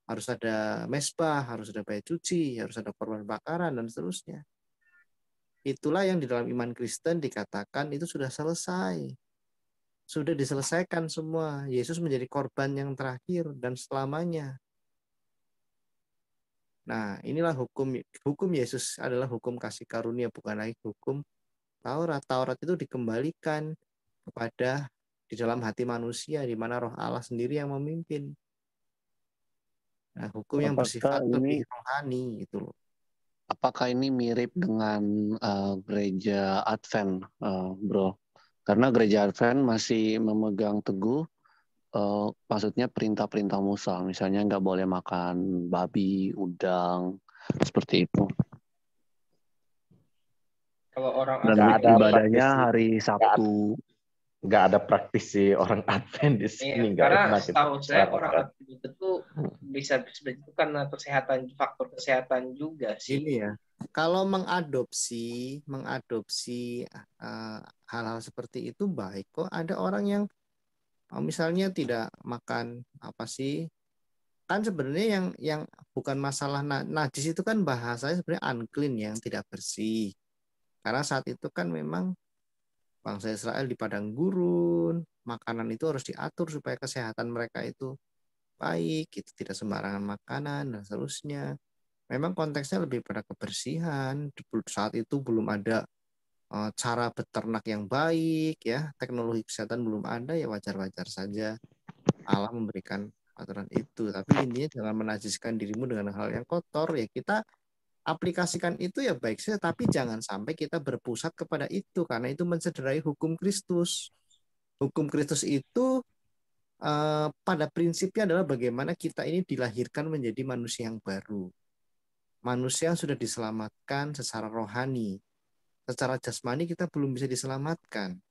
harus ada mesbah, harus ada bait suci, harus ada korban bakaran, dan seterusnya. Itulah yang di dalam iman Kristen dikatakan itu sudah selesai. Sudah diselesaikan semua. Yesus menjadi korban yang terakhir dan selamanya. Nah, inilah hukum Yesus adalah hukum kasih karunia, bukan lagi hukum Taurat. Taurat itu dikembalikan kepada di dalam hati manusia, di mana Roh Allah sendiri yang memimpin. Nah, hukum yang bersifat lebih rohani itu loh. Apakah ini mirip dengan gereja Advent, bro? Karena gereja Advent masih memegang teguh, maksudnya perintah-perintah Musa. Misalnya nggak boleh makan babi, udang, seperti itu. Kalau orang dan ibadahnya hari Sabtu. Nggak ada praktisi orang Advent di sini. Karena setahu saya orang Advent itu tuh bisa itu karena faktor kesehatan juga sih. Ini ya, kalau mengadopsi hal-hal seperti itu baik kok. Ada orang yang misalnya tidak makan kan sebenarnya yang bukan masalah najis itu kan bahasanya sebenarnya unclean, yang tidak bersih. Karena saat itu kan memang bangsa Israel di padang gurun, makanan itu harus diatur supaya kesehatan mereka itu baik, itu tidak sembarangan makanan dan seterusnya. Memang konteksnya lebih pada kebersihan. Saat itu belum ada cara beternak yang baik ya, teknologi kesehatan belum ada, ya wajar-wajar saja Allah memberikan aturan itu. Tapi intinya jangan menajiskan dirimu dengan hal yang kotor. Ya kita aplikasikan itu ya baik saja, tapi jangan sampai kita berpusat kepada itu karena itu mencederai hukum Kristus. Hukum Kristus itu pada prinsipnya adalah bagaimana kita ini dilahirkan menjadi manusia yang baru. Manusia yang sudah diselamatkan secara rohani. Secara jasmani kita belum bisa diselamatkan.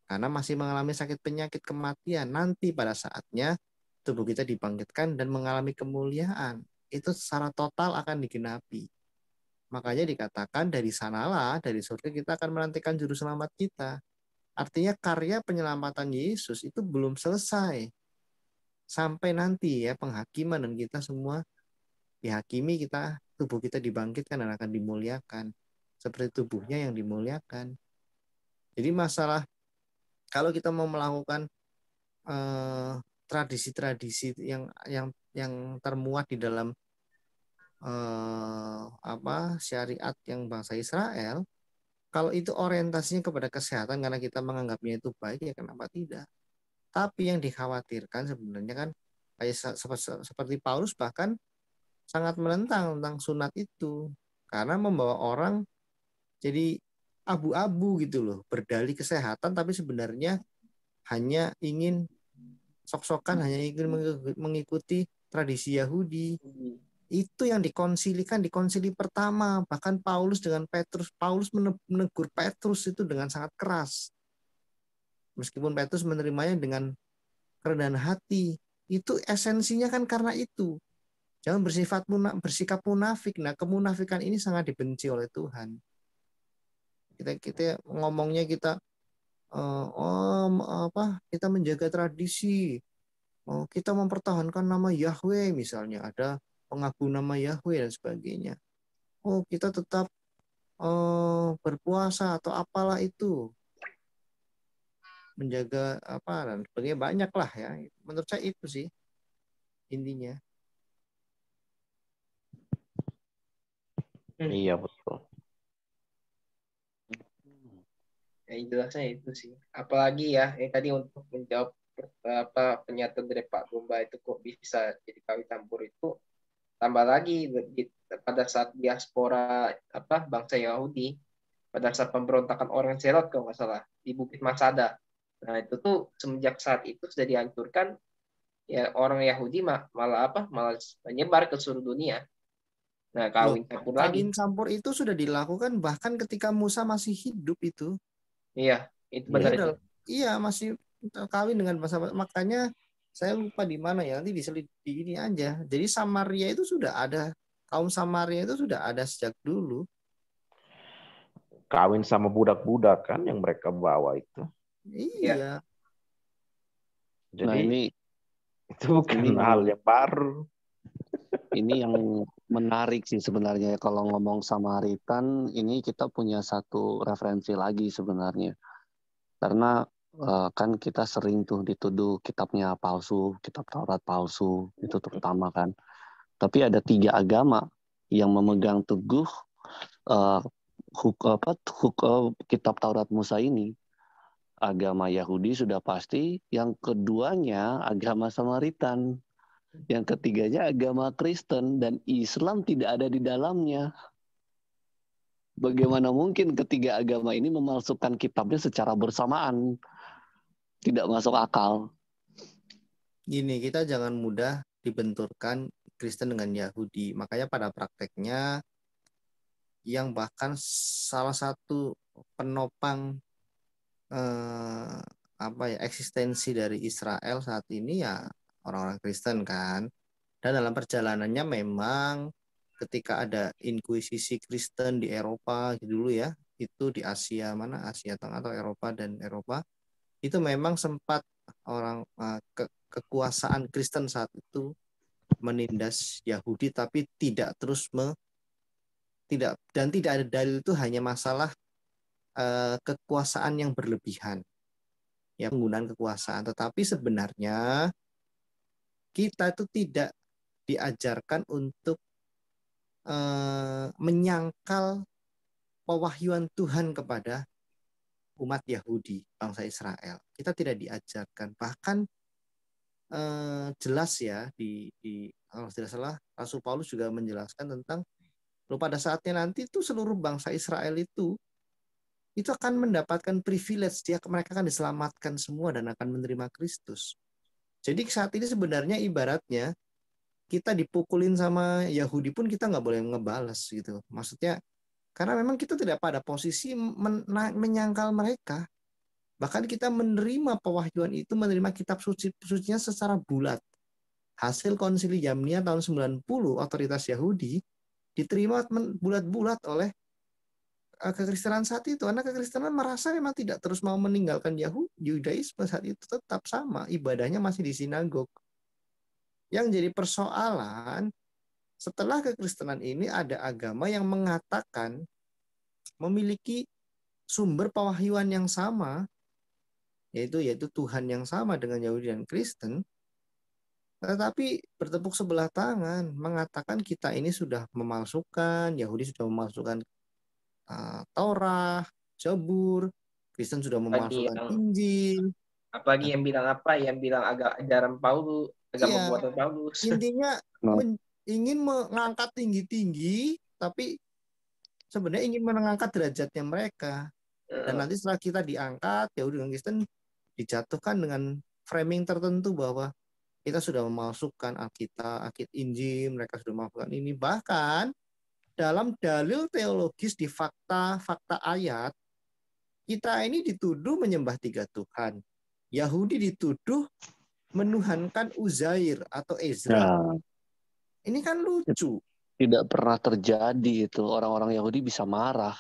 Karena masih mengalami sakit penyakit kematian. Nanti pada saatnya tubuh kita dibangkitkan dan mengalami kemuliaan. Itu secara total akan digenapi. Makanya dikatakan dari sanalah, dari surga kita akan menantikan juru selamat kita. Artinya karya penyelamatan Yesus itu belum selesai. Sampai nanti ya penghakiman dan kita semua dihakimi, kita tubuh kita dibangkitkan dan akan dimuliakan. Seperti tubuhnya yang dimuliakan. Jadi masalah kalau kita mau melakukan tradisi-tradisi yang termuat di dalam syariat yang bangsa Israel, kalau itu orientasinya kepada kesehatan karena kita menganggapnya itu baik, ya kenapa tidak? Tapi yang dikhawatirkan sebenarnya kan kayak seperti Paulus bahkan sangat menentang tentang sunat itu karena membawa orang jadi abu-abu gitu loh, berdalih kesehatan tapi sebenarnya hanya ingin sok-sokan, hanya ingin mengikuti tradisi Yahudi. Itu yang dikonsilikan di konsili pertama. Bahkan Paulus dengan Petrus, Paulus menegur Petrus itu dengan sangat keras. Meskipun Petrus menerimanya dengan kerendahan hati. Itu esensinya kan karena itu. Jangan bersikap munafik. Nah, kemunafikan ini sangat dibenci oleh Tuhan. Kita ngomongnya kita kita menjaga tradisi. Kita mempertahankan nama Yahweh misalnya, ada pengaku nama Yahweh dan sebagainya. Kita tetap berpuasa atau apalah itu, menjaga apa dan sebagainya, banyak lah ya. Menurut saya itu sih intinya. Iya betul. Ya jelasnya itu sih. Apalagi ya, tadi untuk menjawab pernyataan dari Pak Gumba itu kok bisa jadi kawin campur itu, tambah lagi pada saat diaspora bangsa Yahudi, pada saat pemberontakan orang Zelot kalau nggak salah di Bukit Masada. Nah itu tuh semenjak saat itu sudah dihancurkan, ya orang Yahudi malah menyebar ke seluruh dunia. Nah kawin campur lagi. Kawin campur itu sudah dilakukan bahkan ketika Musa masih hidup itu. Iya, itu benar itu. Iya, masih kawin dengan bangsa. Makanya saya lupa di mana ya, nanti diselidiki ini aja. Jadi Samaria itu sudah ada, kaum Samaria itu sudah ada sejak dulu. Kawin sama budak-budak kan yang mereka bawa itu. Iya. Jadi ini itu bukan hal yang baru. Ini yang menarik sih sebenarnya. Kalau ngomong Samaritan, ini kita punya satu referensi lagi sebenarnya. Karena kan kita sering tuh dituduh kitabnya palsu, kitab Taurat palsu, itu terutama kan. Tapi ada 3 agama yang memegang teguh kitab Taurat Musa ini. Agama Yahudi sudah pasti, yang keduanya agama Samaritan. Yang ketiganya agama Kristen, dan Islam tidak ada di dalamnya. Bagaimana mungkin ketiga agama ini memalsukan kitabnya secara bersamaan? Tidak masuk akal. Gini, kita jangan mudah dibenturkan Kristen dengan Yahudi. Makanya pada prakteknya, yang bahkan salah satu penopang eksistensi dari Israel saat ini ya orang-orang Kristen kan. Dan dalam perjalanannya memang ketika ada inkuisisi Kristen di Eropa dulu ya, itu di Asia Tengah atau Eropa, dan Eropa itu memang sempat kekuasaan Kristen saat itu menindas Yahudi, tapi tidak ada dalil, itu hanya masalah kekuasaan yang berlebihan, ya, penggunaan kekuasaan. Tetapi sebenarnya kita itu tidak diajarkan untuk menyangkal pewahyuan Tuhan kepada umat Yahudi, bangsa Israel. Kita tidak diajarkan. Bahkan jelas ya kalau tidak salah Rasul Paulus juga menjelaskan tentang pada saatnya nanti itu seluruh bangsa Israel itu akan mendapatkan privilege, mereka akan diselamatkan semua dan akan menerima Kristus. Jadi saat ini sebenarnya ibaratnya kita dipukulin sama Yahudi pun kita nggak boleh ngebales gitu. Maksudnya karena memang kita tidak pada posisi menyangkal mereka. Bahkan kita menerima pewahyuan itu, menerima kitab sucinya secara bulat. Hasil konsili Yamnia tahun 90 otoritas Yahudi diterima bulat-bulat oleh kekristenan saat itu. Karena kekristenan merasa memang tidak terus mau meninggalkan Yudaisme saat itu, tetap sama, ibadahnya masih di sinagog. Yang jadi persoalan, setelah kekristenan ini ada agama yang mengatakan memiliki sumber pewahyuan yang sama, yaitu Tuhan yang sama dengan Yahudi dan Kristen, tetapi bertepuk sebelah tangan mengatakan kita ini sudah memalsukan, Yahudi sudah memalsukan Taurat, Zabur, Kristen sudah memalsukan Injil. Apalagi yang bilang yang bilang ajaran Paulus, agama buatan Paulus. Intinya ingin mengangkat tinggi-tinggi, tapi sebenarnya ingin mengangkat derajatnya mereka. Dan nanti setelah kita diangkat, Yahudi dan Kristen dijatuhkan dengan framing tertentu bahwa kita sudah memalsukan Alkitab, Injil, mereka sudah memalsukan ini. Bahkan dalam dalil teologis di fakta ayat, kita ini dituduh menyembah 3 Tuhan. Yahudi dituduh menuhankan Uzair atau Ezra. Ini kan lucu. Tidak pernah terjadi itu. Orang-orang Yahudi bisa marah.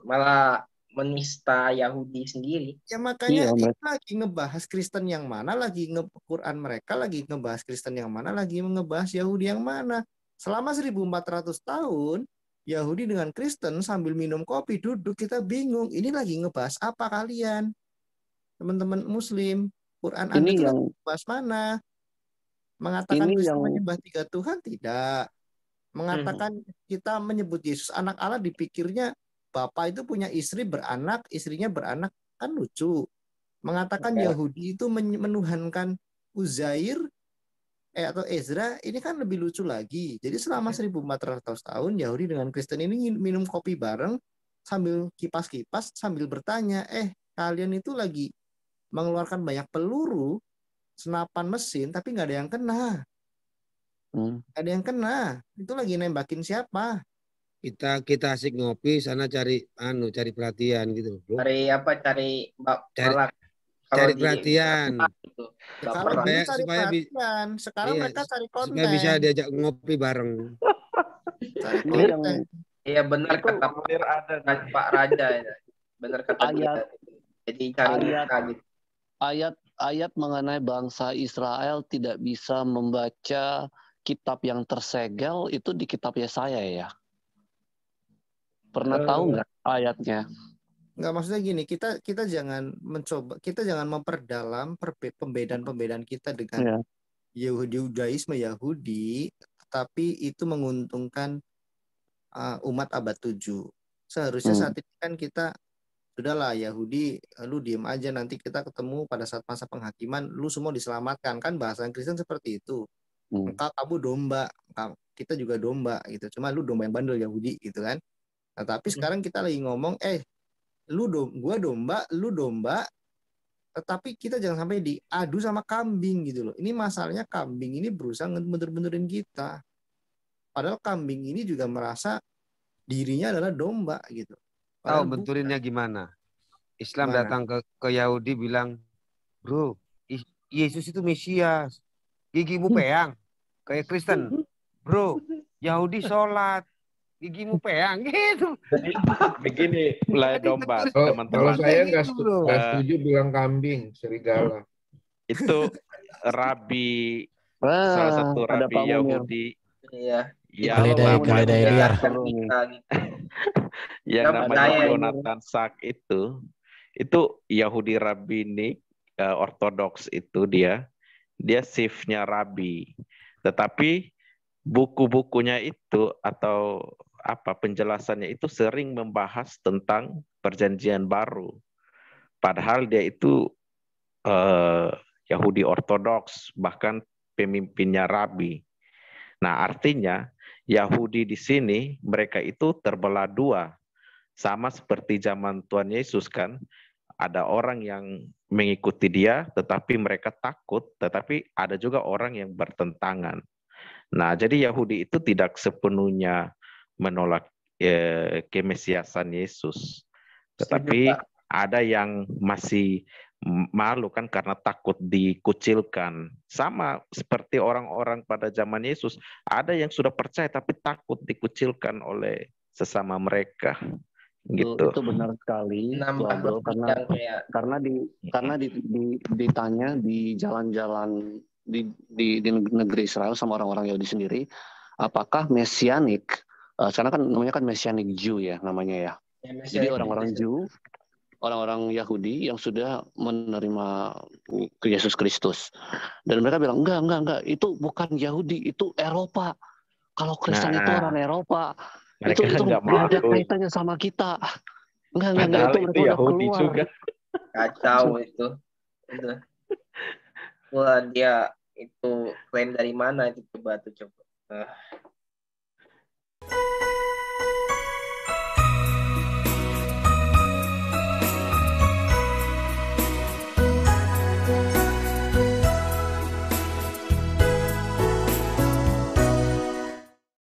Malah menista Yahudi sendiri. Ya makanya lagi ngebahas Kristen yang mana, lagi Quran mereka lagi ngebahas Kristen yang mana, lagi ngebahas Yahudi yang mana. Selama 1400 tahun, Yahudi dengan Kristen sambil minum kopi duduk, kita bingung. Ini lagi ngebahas apa kalian? Teman-teman Muslim, Quran Anda itu lagi ngebahas mana? Mengatakan Kristen menyembah 3 Tuhan? Tidak. Mengatakan kita menyebut Yesus anak Allah, dipikirnya Bapak itu punya istri beranak, istrinya beranak, kan lucu. Mengatakan Yahudi itu menuhankan Uzair atau Ezra, ini kan lebih lucu lagi. Jadi selama 1400 tahun Yahudi dengan Kristen ini minum kopi bareng sambil kipas-kipas, sambil bertanya, kalian itu lagi mengeluarkan banyak peluru, senapan mesin, tapi nggak ada yang kena. Ada yang kena. Itu lagi nembakin siapa? Kita asik ngopi sana cari perhatian gitu, bro. Cari perhatian. Kalau dulu cari perhatian, sekarang mereka cari konten. Supaya bisa diajak ngopi bareng. Cari konten. Iya benar kata Pak Raja ya. Benar kata dia. Jadi cari gitu. Ayat mengenai bangsa Israel tidak bisa membaca kitab yang tersegel itu di kitab Yesaya ya. Pernah tahu nggak ayatnya? Nggak, maksudnya gini, kita jangan memperdalam pembedaan kita dengan Yudaisme Yahudi, tetapi itu menguntungkan umat abad 7. Seharusnya saat ini kan kita sudahlah, Yahudi lu diem aja, nanti kita ketemu pada saat masa penghakiman lu semua diselamatkan, kan bahasa Kristen seperti itu. Kamu domba, kita juga domba gitu, cuma lu domba yang bandel Yahudi gitu kan. Nah, tapi sekarang kita lagi ngomong gua domba, lu domba, tetapi kita jangan sampai diadu sama kambing gitu loh. Ini masalahnya kambing ini berusaha bener-benerin kita. Padahal kambing ini juga merasa dirinya adalah domba gitu. Tahu benturinnya gimana? Islam datang ke Yahudi bilang, bro, Yesus itu Mesias, gigimu peang. Kayak Kristen, bro, Yahudi sholat, gigimu peang gitu. Jadi begini, mulai domba teman-teman. Kalau saya nggak setuju bilang kambing, serigala. Itu salah satu rabi Yahudi. Iya. Keledai liar. Yang namanya Yonatan Sak itu Yahudi rabbinik ortodoks itu dia shiftnya rabi. Tetapi buku-bukunya itu atau penjelasannya itu sering membahas tentang perjanjian baru. Padahal dia itu Yahudi Ortodoks, bahkan pemimpinnya rabi. Nah, artinya Yahudi di sini mereka itu terbelah dua. Sama seperti zaman Tuhan Yesus kan, ada orang yang mengikuti dia tetapi mereka takut, tetapi ada juga orang yang bertentangan. Nah, jadi Yahudi itu tidak sepenuhnya menolak kemesiasan Yesus. Tetapi ada yang masih malu kan karena takut dikucilkan. Sama seperti orang-orang pada zaman Yesus, ada yang sudah percaya tapi takut dikucilkan oleh sesama mereka. Gitu. Itu benar sekali, bro, karena ditanya di jalan-jalan di negeri Israel sama orang-orang Yahudi sendiri, apakah mesianik, karena kan namanya kan mesianik Jew ya namanya ya. Jadi orang-orang Jew, orang-orang Yahudi yang sudah menerima Yesus Kristus, dan mereka bilang enggak, itu bukan Yahudi, itu Eropa. Kalau Kristen itu orang Eropa. Itu nggak ada kaitannya sama kita. Enggak, itu mereka Yahudi keluar. Juga. Kacau itu. Wah, dia itu klaim dari mana itu coba.